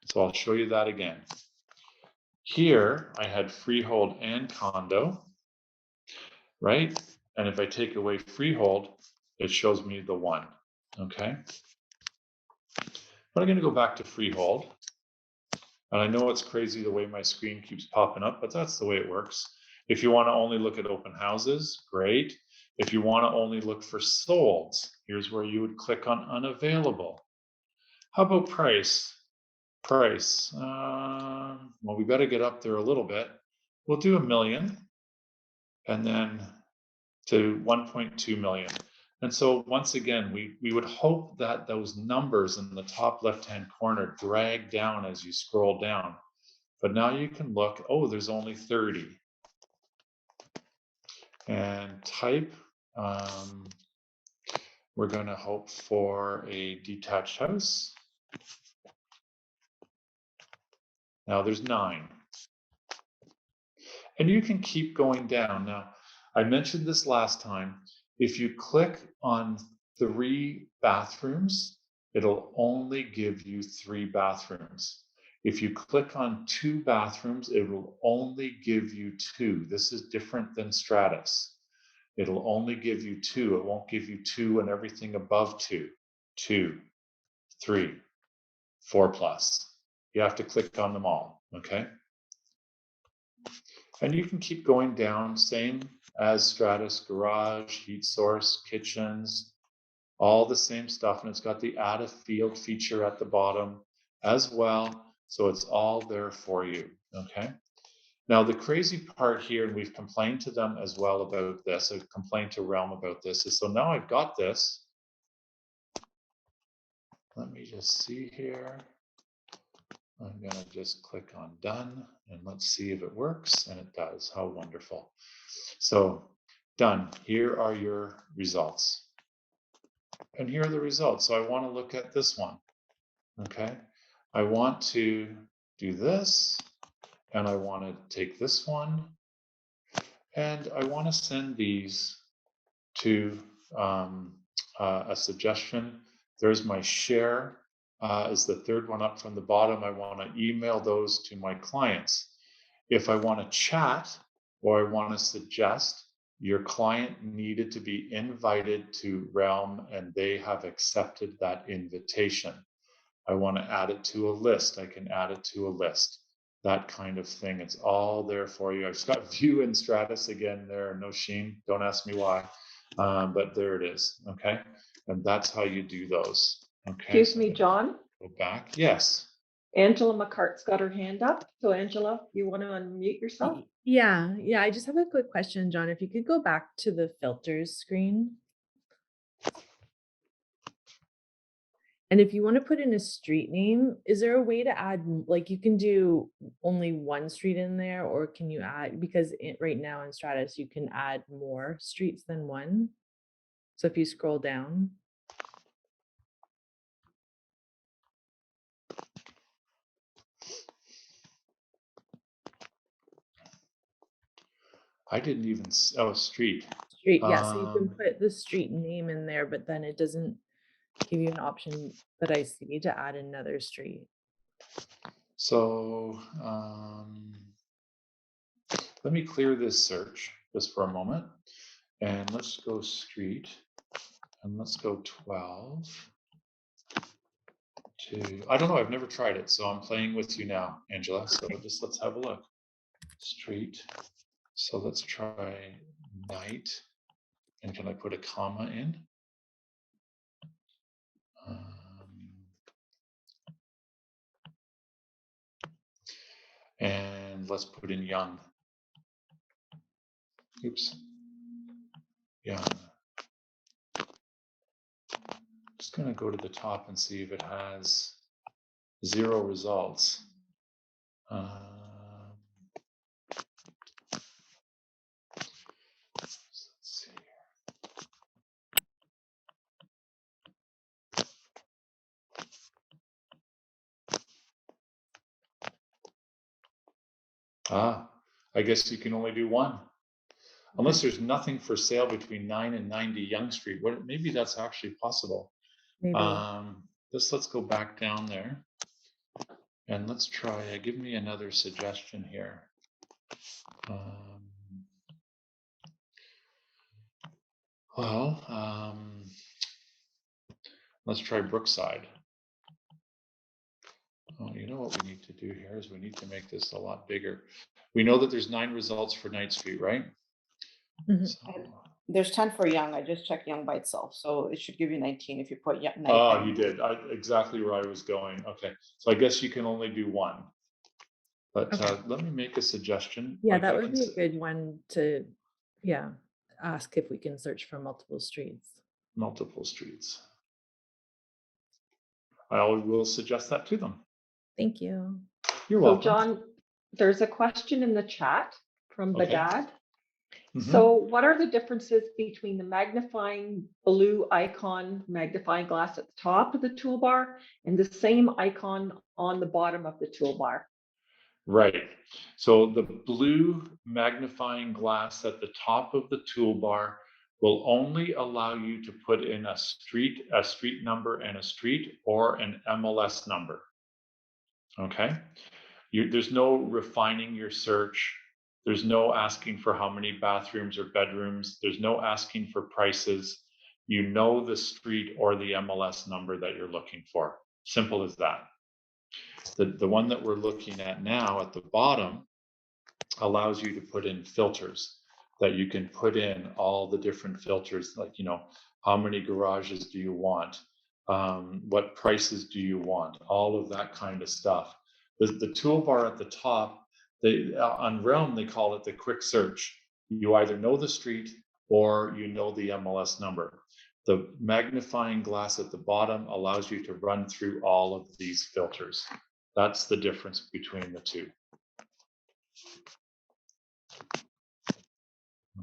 So I'll show you that again. Here I had freehold and condo, right? And if I take away freehold, it shows me the one, okay? But I'm gonna go back to freehold. And I know it's crazy the way my screen keeps popping up, but that's the way it works. If you wanna only look at open houses, great. If you wanna only look for solds, here's where you would click on unavailable. How about price? Price, well, we better get up there a little bit. We'll do 1 million and then to 1.2 million. And so once again, we would hope that those numbers in the top left-hand corner drag down as you scroll down. But now you can look, oh, there's only 30. And type, we're gonna hope for a detached house. Now there's 9. And you can keep going down. Now, I mentioned this last time. If you click on 3 bathrooms, it'll only give you 3 bathrooms. If you click on 2 bathrooms, it will only give you 2. This is different than Stratus. It'll only give you 2. It won't give you 2 and everything above 2. 2, 3, 4 plus. You have to click on them all, okay? And you can keep going down, same as Stratus, garage, heat source, kitchens, all the same stuff. And it's got the add a field feature at the bottom as well. So it's all there for you, okay? Now, the crazy part here, and we've complained to them as well about this, I've complained to Realm about this, is so now I've got this. Let me just see here. I'm gonna just click on done and let's see if it works, and it does. How wonderful. So done. Here are your results. And here are the results. So I want to look at this one, okay? I want to do this, and I want to take this one, and I want to send these to a suggestion. There's my share is the third one up from the bottom. I want to email those to my clients. If I want to chat or I want to suggest, your client needed to be invited to Realm and they have accepted that invitation. I want to add it to a list. I can add it to a list. That kind of thing. It's all there for you. I've just got View and Stratus again there. No shame. Don't ask me why. But there it is. Okay. And that's how you do those. Okay. Excuse me, John. Go back. Yes. Angela McCart's got her hand up. So Angela, you want to unmute yourself? Yeah, I just have a quick question, John. If you could go back to the filters screen. And if you want to put in a street name, is there a way to add, like you can do only one street in there, or can you add, because right now in Stratus, you can add more streets than one. So if you scroll down. I didn't even, oh, street. Street, yeah, so you can put the street name in there, but then it doesn't give you an option that I see to add another street. So let me clear this search just for a moment. And let's go street. And let's go 12 to, I don't know, I've never tried it. So I'm playing with you now, Angela. So just let's have a look. Street. So let's try night. And can I put a comma in? And let's put in young. Oops. Young. Just going to go to the top and see if it has 0 results. Let's see here. I guess you can only do one. Unless there's nothing for sale between 9 and 90 Young Street. What, maybe that's actually possible. Maybe. Let's go back down there. And let's try, give me another suggestion here. Let's try Brookside. Oh, you know what we need to do here is we need to make this a lot bigger. We know that there's 9 results for Night Street, right? Mhm. So, There's 10 for Young. I just checked Young by itself. So it should give you 19 if you put Night. oh, you did. Exactly where I was going. Okay. So I guess you can only do one. But Okay. let me make a suggestion. Yeah, Like that I would can be a good one to, ask if we can search for multiple streets. multiple streets. I will suggest that to them. Thank you. You're So welcome. John, there's a question in the chat from Okay. Badad. Mhm. So what are the differences between the magnifying blue icon, magnifying glass at the top of the toolbar and the same icon on the bottom of the toolbar? Right. So the blue magnifying glass at the top of the toolbar will only allow you to put in a street number and a street, or an MLS number. Okay. There's no refining your search. There's no asking for how many bathrooms or bedrooms. There's no asking for prices. You know the street or the MLS number that you're looking for. Simple as that. The one that we're looking at now at the bottom allows you to put in filters. that you can put in all the different filters, like, how many garages do you want? What prices do you want? All of that kind of stuff. The toolbar at the top, on Realm, they call it the quick search. You either know the street or you know the MLS number. The magnifying glass at the bottom allows you to run through all of these filters. That's the difference between the two.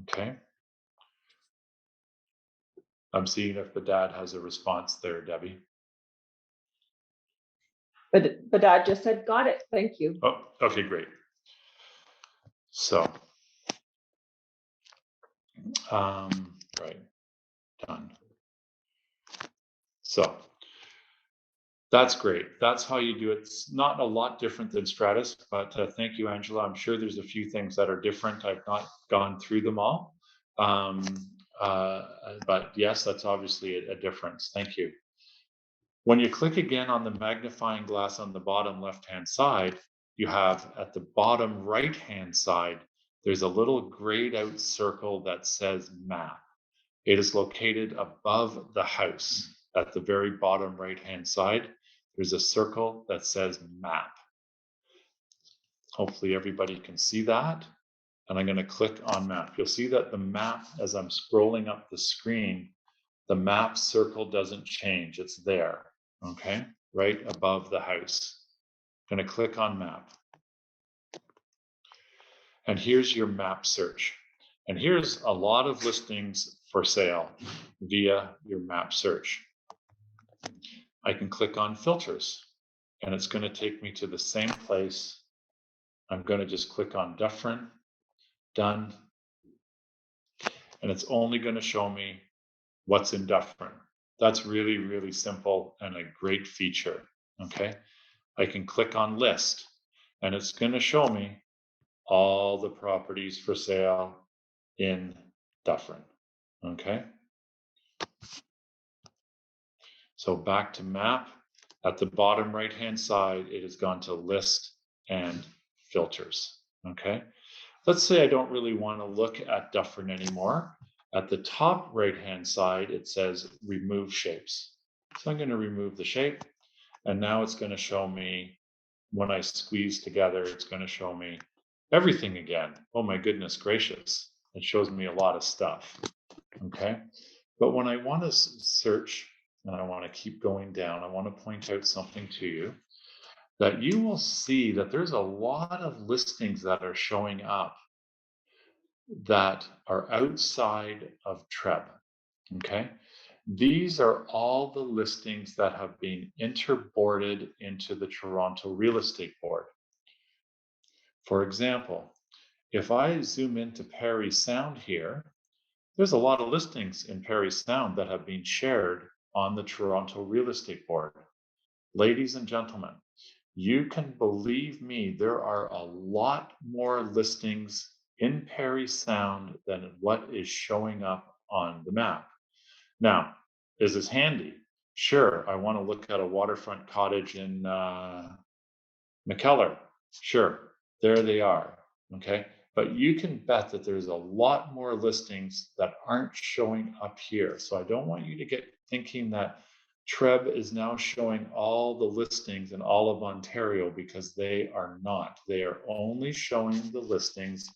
Okay. I'm seeing if Badad has a response there, Debbie. But Badad just said, got it, thank you. Oh, okay, great. So, right, done. So, that's great. That's how you do it. It's not a lot different than Stratus, but thank you, Angela. I'm sure there's a few things that are different. I've not gone through them all. But yes, that's obviously a difference. Thank you. When you click again on the magnifying glass on the bottom left-hand side, you have at the bottom right-hand side, there's a little grayed out circle that says map. It is located above the house. At the very bottom right-hand side, there's a circle that says map. Hopefully everybody can see that. And I'm going to click on map. You'll see that the map, as I'm scrolling up the screen, the map circle doesn't change. It's there, okay, right above the house. I'm going to click on map. And here's your map search. And here's a lot of listings for sale via your map search. I can click on filters and it's going to take me to the same place. I'm going to just click on Dufferin, done. And it's only going to show me what's in Dufferin. That's really, really simple and a great feature, okay? I can click on list and it's going to show me all the properties for sale in Dufferin, okay? So back to map. At the bottom right-hand side, it has gone to list and filters, okay? Let's say I don't really want to look at Dufferin anymore. At the top right-hand side, it says remove shapes. So I'm going to remove the shape, and now it's going to show me, when I squeeze together, it's going to show me everything again. Oh my goodness gracious. It shows me a lot of stuff, okay? But when I want to search, and I want to keep going down, I want to point out something to you, that you will see that there's a lot of listings that are showing up that are outside of TRREB, okay? These are all the listings that have been interboarded into the Toronto Real Estate Board. For example, if I zoom into Parry Sound here, there's a lot of listings in Parry Sound that have been shared on the Toronto Real Estate Board. Ladies and gentlemen, you can believe me, there are a lot more listings in Parry Sound than what is showing up on the map. Now, is this handy? Sure, I want to look at a waterfront cottage in McKellar. Sure, there they are, okay? But you can bet that there's a lot more listings that aren't showing up here. So I don't want you to get thinking that TRREB is now showing all the listings in all of Ontario, because they are not. They are only showing the listings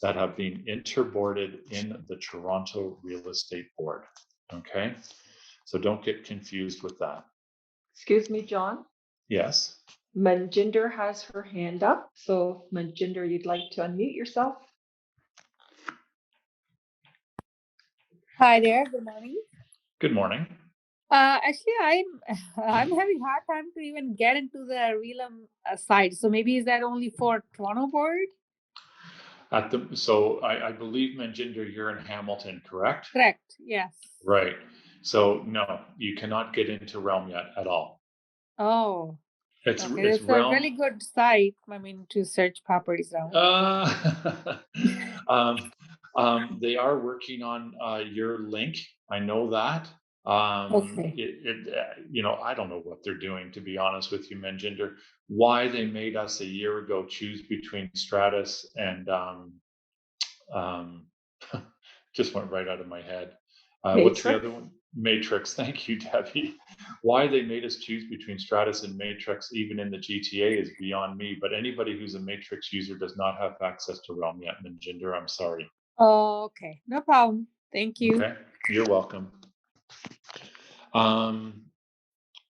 that have been interboarded in the Toronto Real Estate Board, okay? So don't get confused with that. Excuse me, John. Yes. Manjinder has her hand up. So Manjinder, you'd like to unmute yourself? Hi there, good morning. Good morning. Actually, I'm having hard time to even get into the Realm site. So maybe is that only for Toronto board? So I believe, Manjinder, you're in Hamilton, correct? Correct. Yes. Right. So no, you cannot get into Realm yet at all. Oh. It's Okay. it's It's a Realm. really good site. I mean, to search properties around. They are working on your link. I know that. Okay. I don't know what they're doing, to be honest with you, Manjinder. Why they made us a year ago choose between Stratus and Just went right out of my head. What's the other Matrix. one? Matrix. Thank you, Debbie. Why they made us choose between Stratus and Matrix, even in the GTA, is beyond me. But anybody who's a Matrix user does not have access to Realm yet, Manjinder. I'm sorry. Okay, no problem. Thank you. Okay, you're welcome.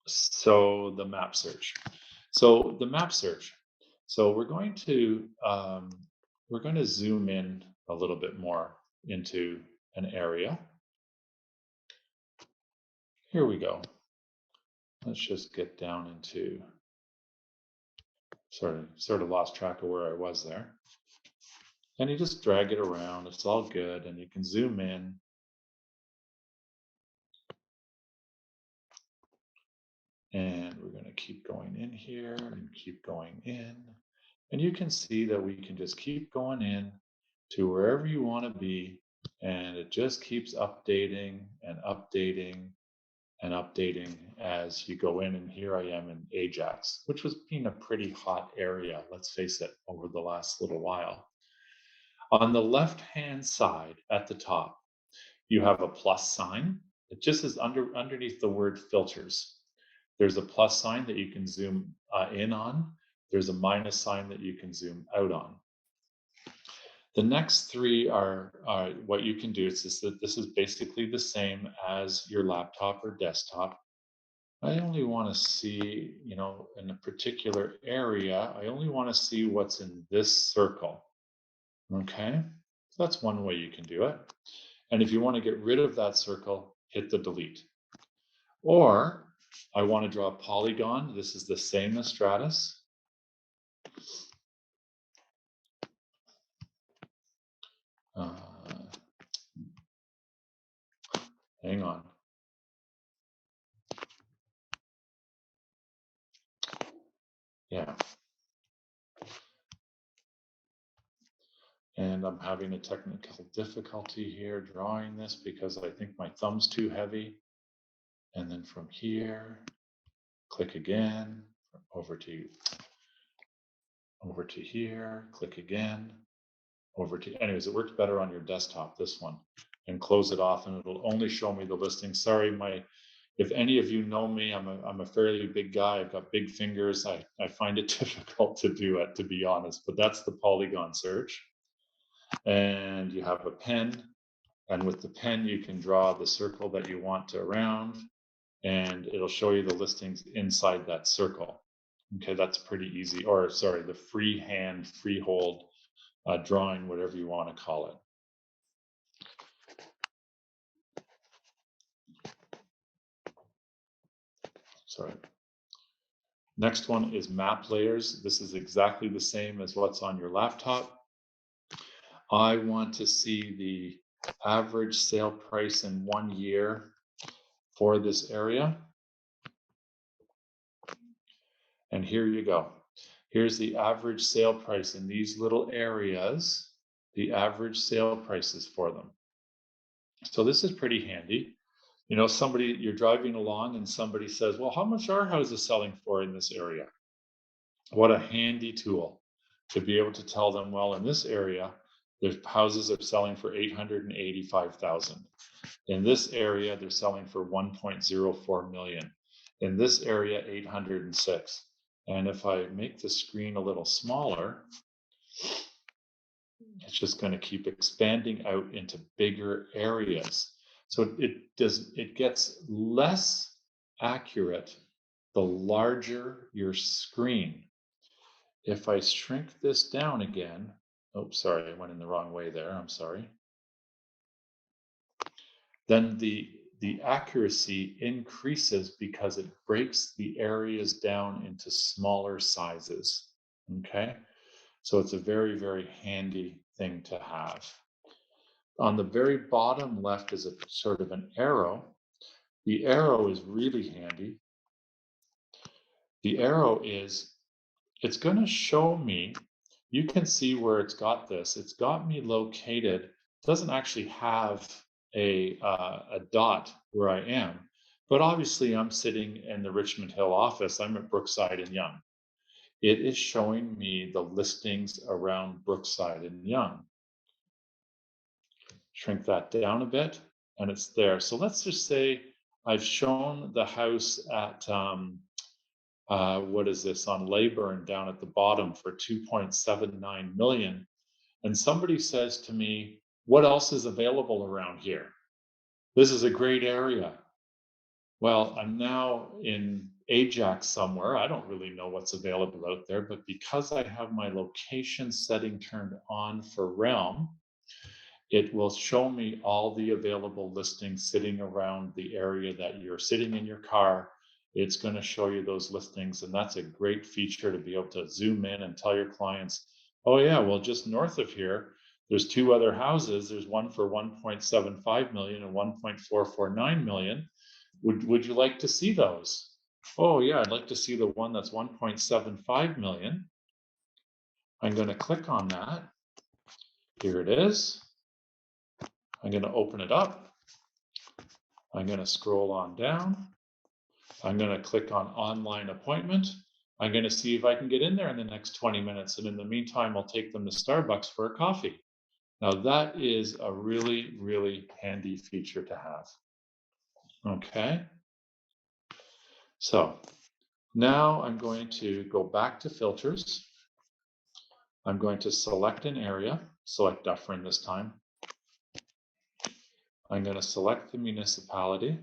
So the map search. So the map search. So we're going to zoom in a little bit more into an area. Here we go. Let's just get down into, sort of lost track of where I was there. And you just drag it around, it's all good, and you can zoom in. And we're going to keep going in here and keep going in. And you can see that we can just keep going in to wherever you want to be. And it just keeps updating and updating and updating as you go in. And here I am in Ajax, which was being a pretty hot area, let's face it, over the last little while. On the left-hand side at the top, you have a plus sign. It just is underneath the word filters. There's a plus sign that you can zoom in on. There's a minus sign that you can zoom out on. The next three are what you can do. It's just that this is basically the same as your laptop or desktop. I only want to see, in a particular area, I only want to see what's in this circle. Okay, so that's one way you can do it. And if you want to get rid of that circle, hit the delete. Or I want to draw a polygon. This is the same as Stratus. Hang on. Yeah. And I'm having a technical difficulty here drawing this because I think my thumb's too heavy. And then from here, click again, over to here, click again, over to, anyways, it works better on your desktop, this one, and close it off and it'll only show me the listing. Sorry, if any of you know me, I'm a fairly big guy. I've got big fingers. I find it difficult to do it, to be honest, but that's the Polygon search. And you have a pen, and with the pen, you can draw the circle that you want to around, and it'll show you the listings inside that circle. Okay, that's pretty easy. Or sorry, the freehand, freehold drawing, whatever you want to call it. Sorry. Next one is map layers. This is exactly the same as what's on your laptop. I want to see the average sale price in 1 year for this area. And here you go. Here's the average sale price in these little areas, the average sale prices for them. So this is pretty handy. You're driving along and somebody says, well, how much are houses selling for in this area? What a handy tool to be able to tell them, well, in this area, their houses are selling for 885,000. In this area, they're selling for 1.04 million. In this area, 806. And if I make the screen a little smaller, it's just going to keep expanding out into bigger areas. So it gets less accurate the larger your screen. If I shrink this down again, oh, sorry, I went in the wrong way there, I'm sorry. Then the accuracy increases because it breaks the areas down into smaller sizes, okay? So it's a very, very handy thing to have. On the very bottom left is a sort of an arrow. The arrow is really handy. The arrow it's going to show me, you can see where it's got this. It's got me located. It doesn't actually have a dot where I am, but obviously I'm sitting in the Richmond Hill office. I'm at Brookside and Yonge. It is showing me the listings around Brookside and Yonge. shrink that down a bit, and it's there. So let's just say I've shown the house at, what is this, on Leyburn down at the bottom for 2.79 million. And somebody says to me, what else is available around here? This is a great area. Well, I'm now in Ajax somewhere. I don't really know what's available out there, but because I have my location setting turned on for Realm, it will show me all the available listings sitting around the area that you're sitting in your car. It's going to show you those listings, and that's a great feature to be able to zoom in and tell your clients, oh yeah, well, just north of here, there's 2 other houses. There's one for 1.75 million and 1.449 million. Would you like to see those? Oh yeah, I'd like to see the one that's 1.75 million. I'm going to click on that. Here it is. I'm going to open it up. I'm going to scroll on down. I'm going to click on online appointment. I'm going to see if I can get in there in the next 20 minutes. And in the meantime, I'll take them to Starbucks for a coffee. Now that is a really, really handy feature to have. Okay. So now I'm going to go back to filters. I'm going to select an area, select Dufferin this time. I'm going to select the municipality.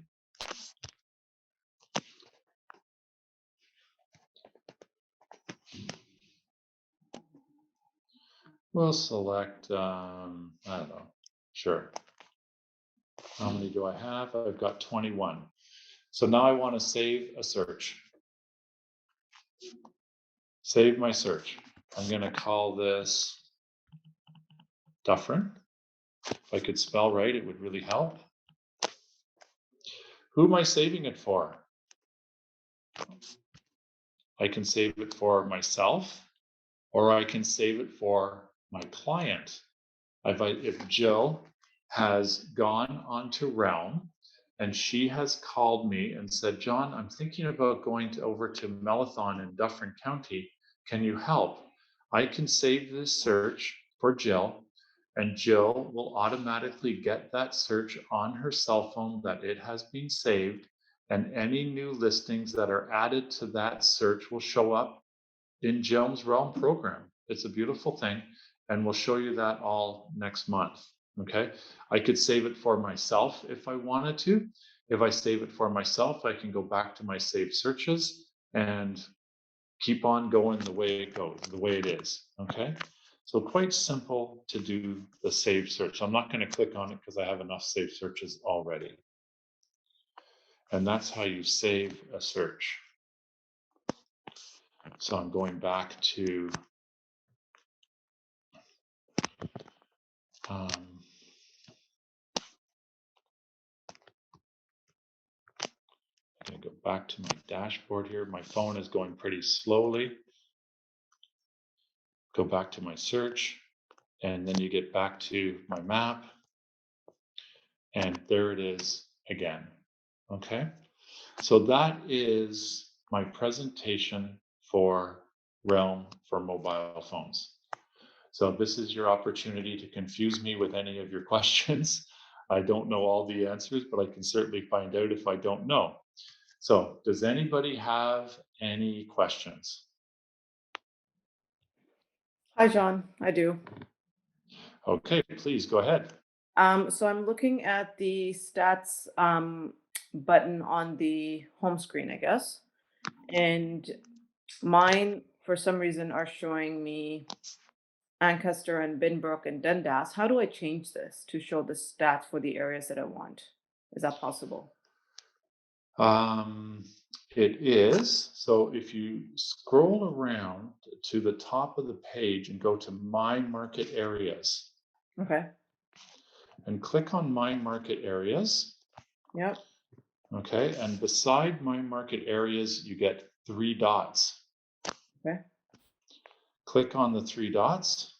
We'll select, I don't know, sure. How many do I have? I've got 21. So now I want to save a search. Save my search. I'm going to call this Dufferin. If I could spell right, it would really help. Who am I saving it for? I can save it for myself, or I can save it for my client. If Jill has gone onto Realm and she has called me and said, John, I'm thinking about going over to Melathon in Dufferin County. Can you help? I can save this search for Jill, and Jill will automatically get that search on her cell phone that it has been saved, and any new listings that are added to that search will show up in Jill's Realm program. It's a beautiful thing, and we'll show you that all next month. Okay, I could save it for myself if I wanted to. If I save it for myself, I can go back to my saved searches and keep on going the way it goes, the way it is. Okay, so quite simple to do the save search. I'm not going to click on it because I have enough saved searches already. And that's how you save a search. So I'm going back to I'm going to go back to my dashboard here. My phone is going pretty slowly. Go back to my search, and then you get back to my map, and there it is again. Okay, so that is my presentation for Realm for mobile phones. So this is your opportunity to confuse me with any of your questions. I don't know all the answers, but I can certainly find out if I don't know. So does anybody have any questions? Hi, John. I do. Okay, please go ahead. So I'm looking at the stats button on the home screen, I guess. And mine, for some reason, are showing me Ancaster and Binbrook and Dundas. How do I change this to show the stats for the areas that I want? Is that possible? It is. So if you scroll around to the top of the page and go to My Market Areas. Okay. And click on My Market Areas. Yep. Okay, and beside My Market Areas, you get 3 dots. Okay. Click on the 3 dots.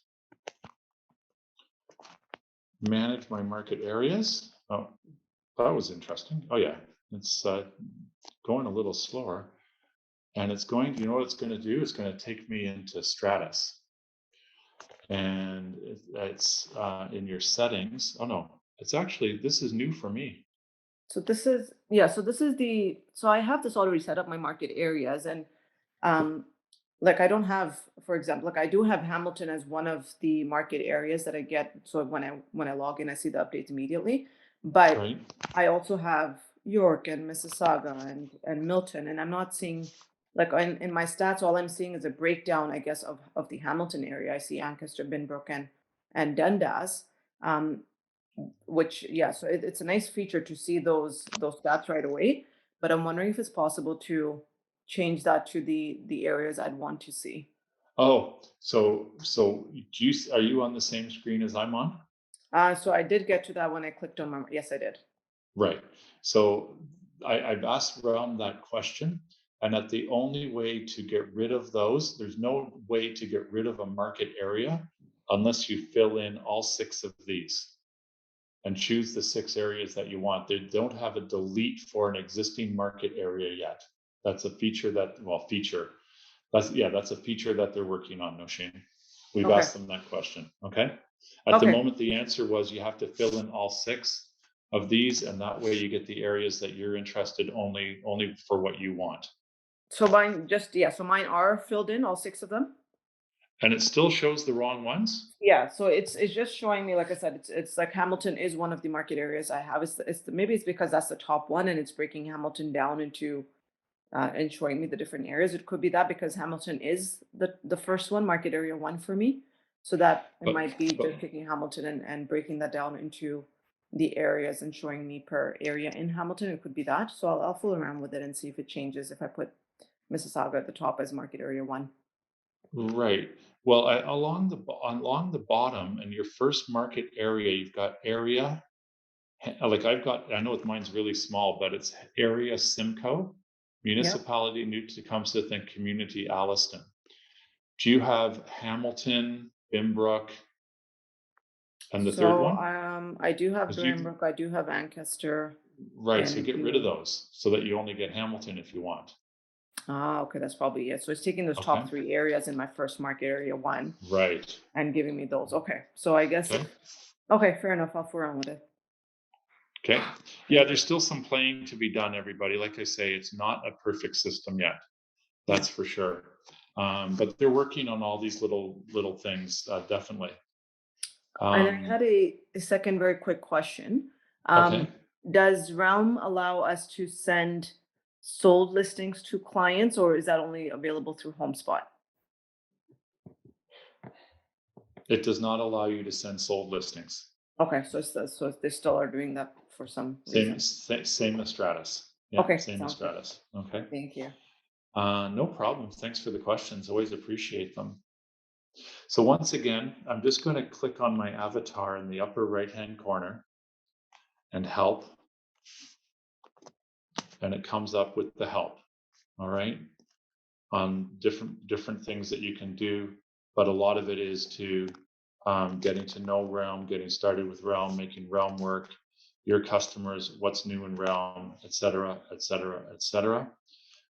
Manage My Market Areas. Oh, that was interesting. Oh yeah, it's going a little slower. And it's going, you know what it's going to do? It's going to take me into Stratus. And it's in your settings. Oh no, It's actually, this is new for me. So this is, yeah, so this is so I have this already set up, my market areas, and um, like I don't have, for example, like I do have Hamilton as one of the market areas that I get. So when I log in, I see the updates immediately. But Right. I also have York and Mississauga and Milton, and I'm not seeing, like in my stats, all I'm seeing is a breakdown, I guess, of the Hamilton area. I see Ancaster, Binbrook, and Dundas. Um, which, yeah, so it's a nice feature to see those stats right away. But I'm wondering if it's possible to change that to the areas I'd want to see. Oh, so are you on the same screen as I'm on? So I did get to that when I clicked on my, yes, I did. Right. So I've asked Realm that question, and that the only way to get rid of those, there's no way to get rid of a market area unless you fill in all 6 of these and choose the 6 areas that you want. They don't have a delete for an existing market area yet. That's a feature that, well, that's a feature that they're working on, Nosheen. We've Okay. asked them that question, okay? At the Okay. moment, the answer was you have to fill in all 6 of these, and that way you get the areas that you're interested only for what you want. So mine just, yeah, so mine are filled in, all 6 of them. And it still shows the wrong ones? Yeah, so it's just showing me, like I said, it's like Hamilton is one of the market areas I have. Maybe it's because that's the top one and it's breaking Hamilton down into and showing me the different areas. It could be that because Hamilton is the first one, market area 1 for me. So that it But- might be but- just taking Hamilton and breaking that down into the areas and showing me per area in Hamilton. It could be that. So I'll fool around with it and see if it changes if I put Mississauga at the top as market area 1. Right. Well, along the bottom in your first market area, you've got area. Like I know mine's really small, but it's area Simcoe, municipality New Tecumseh, and community Alliston. Do you have Hamilton, Binbrook, and the third one? I do have 'Cause you- Binbrook, I do have Ancaster. Right, so and get rid of those so that you only get Hamilton if you want. Okay, that's probably it. So it's taking those top Okay. 3 areas in my first market area 1 Right. and giving me those. Okay, so I guess, Okay. okay, fair enough. I'll fool around with it. Okay. Yeah, there's still some playing to be done, everybody. Like I say, it's not a perfect system yet. That's for sure. But they're working on all these little things, definitely. And I had a second very quick question. Okay. Does Realm allow us to send sold listings to clients, or is that only available through HomeSpot? It does not allow you to send sold listings. Okay, so they still are doing that for some reason. Same as Stratus. Yeah, Okay, same as sounds good. Stratus. Okay. Thank you. No problem. Thanks for the questions. Always appreciate them. So once again, I'm just going to click on my avatar in the upper right-hand corner and help. And it comes up with the help. All right. On different things that you can do. But a lot of it is to getting to know Realm, getting started with Realm, making Realm work, your customers, what's new in Realm, et cetera, et cetera, et cetera.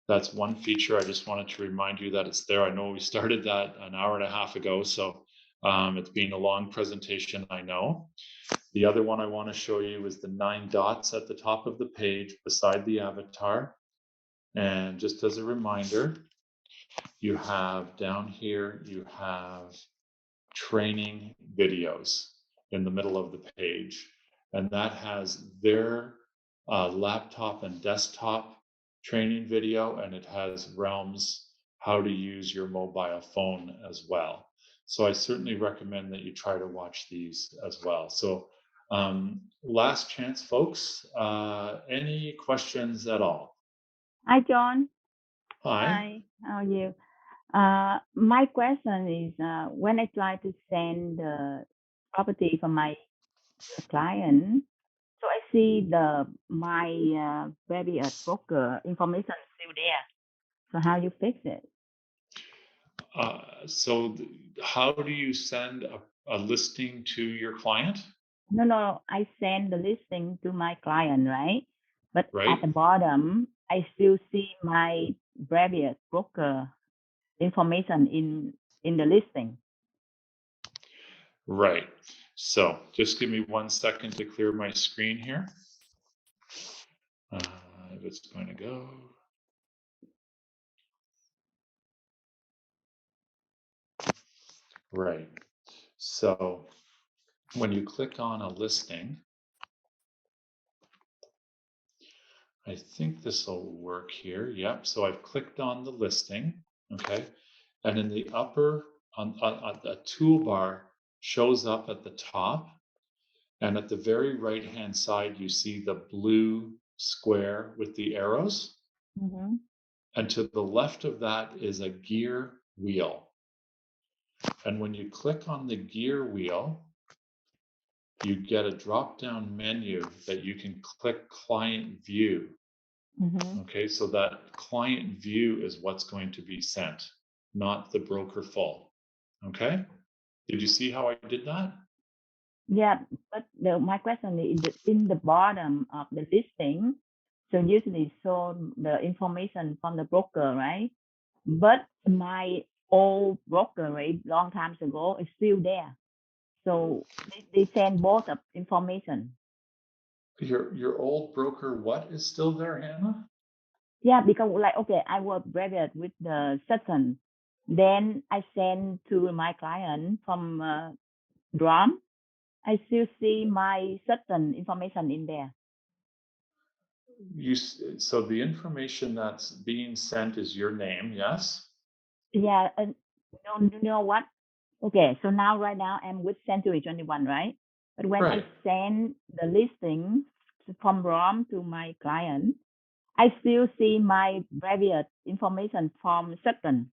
That's one feature. I just wanted to remind you that it's there. I know we started that an hour and a half ago, so it's been a long presentation, I know. The other one I want to show you is the 9 dots at the top of the page beside the avatar. And just as a reminder, you have down here, you have training videos in the middle of the page. And that has their laptop and desktop training video, and it has Realm's how to use your mobile phone as well. So I certainly recommend that you try to watch these as well. So last chance, folks. Any questions at all? Hi, John. Hi. How are you? My question is, when I try to send the property for my client, so I see my previous broker information still there. So how you fix it? So how do you send a listing to your client? No, I send the listing to my client, right? But Right. at the bottom, I still see my previous broker information in the listing. Right. So just give me 1 second to clear my screen here. If it's going to go. Right. So when you click on a listing, I think this will work here. Yep. So I've clicked on the listing. Okay. And in the upper, on the toolbar shows up at the top. And at the very right-hand side, you see the blue square with the arrows. Mm-hmm. And to the left of that is a gear wheel. And when you click on the gear wheel, you get a drop-down menu that you can click Client View. Mm-hmm. Okay, so that Client View is what's going to be sent, not the broker full. Okay, did you see how I did that? Yeah, but my question is in the bottom of the listing. So usually show the information from the broker, right? But my old broker rate long times ago is still there. So they send both of information. Your old broker, what is still there, Hannah? Yeah, because like, okay, I work private with the Sutton. Then I send to my client from Drum. I still see my Sutton information in there. So the information that's being sent is your name, yes? Yeah, and you know what? Okay, so now right now I'm with Century 21, right? But when I Right. send the listing from ROM to my client, I still see my previous information from Sutton.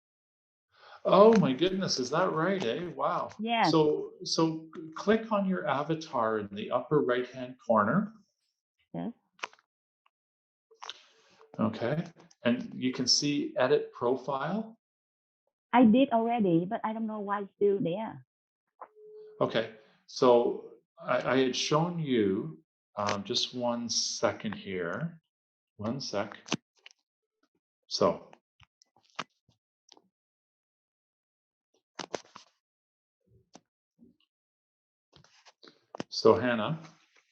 Oh my goodness, is that right, eh? Wow. Yes. So click on your avatar in the upper right-hand corner. Yes. Okay, and you can see edit profile. I did already, but I don't know why it's still there. Okay, so I had shown you, just 1 second here, 1 sec. So Hannah,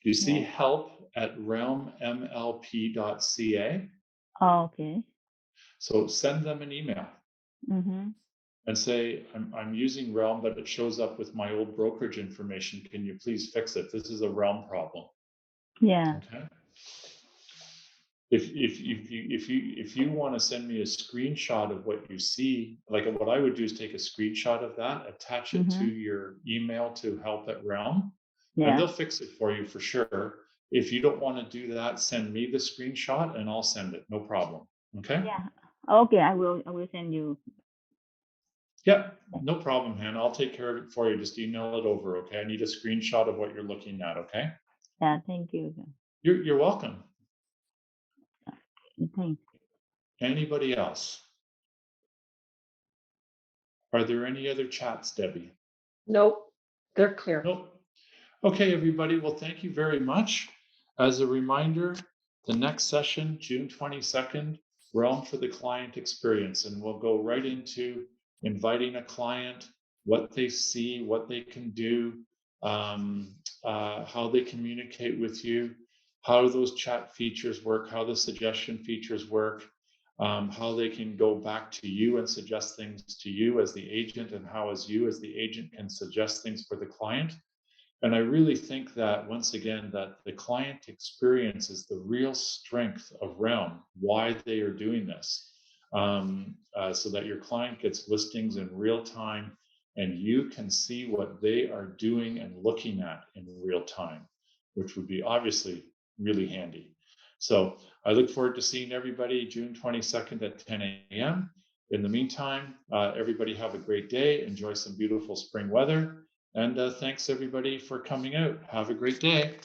you see Yes. help at realmmlp.ca. Oh, okay. So send them an email. Mm-hmm. And say, I'm using Realm, but it shows up with my old brokerage information. Can you please fix it? This is a Realm problem. Yeah. Okay. If you want to send me a screenshot of what you see, like what I would do is take a screenshot of that, attach it to your email to help at Realm, and they'll fix it for you for sure. If you don't want to do that, send me the screenshot and I'll send it. No problem. Okay. Yeah. Okay, I will send you. Yeah, no problem, Hannah. I'll take care of it for you. Just email it over, okay? I need a screenshot of what you're looking at, okay? Yeah, thank you. You're welcome. Thanks. Anybody else? Are there any other chats, Debbie? Nope, they're clear. Nope. Okay, everybody. Well, thank you very much. As a reminder, the next session, June 22nd, Realm for the Client Experience, and we'll go right into inviting a client, what they see, what they can do, how they communicate with you, how those chat features work, how the suggestion features work, how they can go back to you and suggest things to you as the agent, and how as you as the agent can suggest things for the client. And I really think that, once again, that the client experience is the real strength of Realm, why they are doing this, so that your client gets listings in real time and you can see what they are doing and looking at in real time, which would be obviously really handy. So I look forward to seeing everybody June 22nd at 10 a.m. In the meantime, everybody have a great day. Enjoy some beautiful spring weather. And thanks everybody for coming out. Have a great day.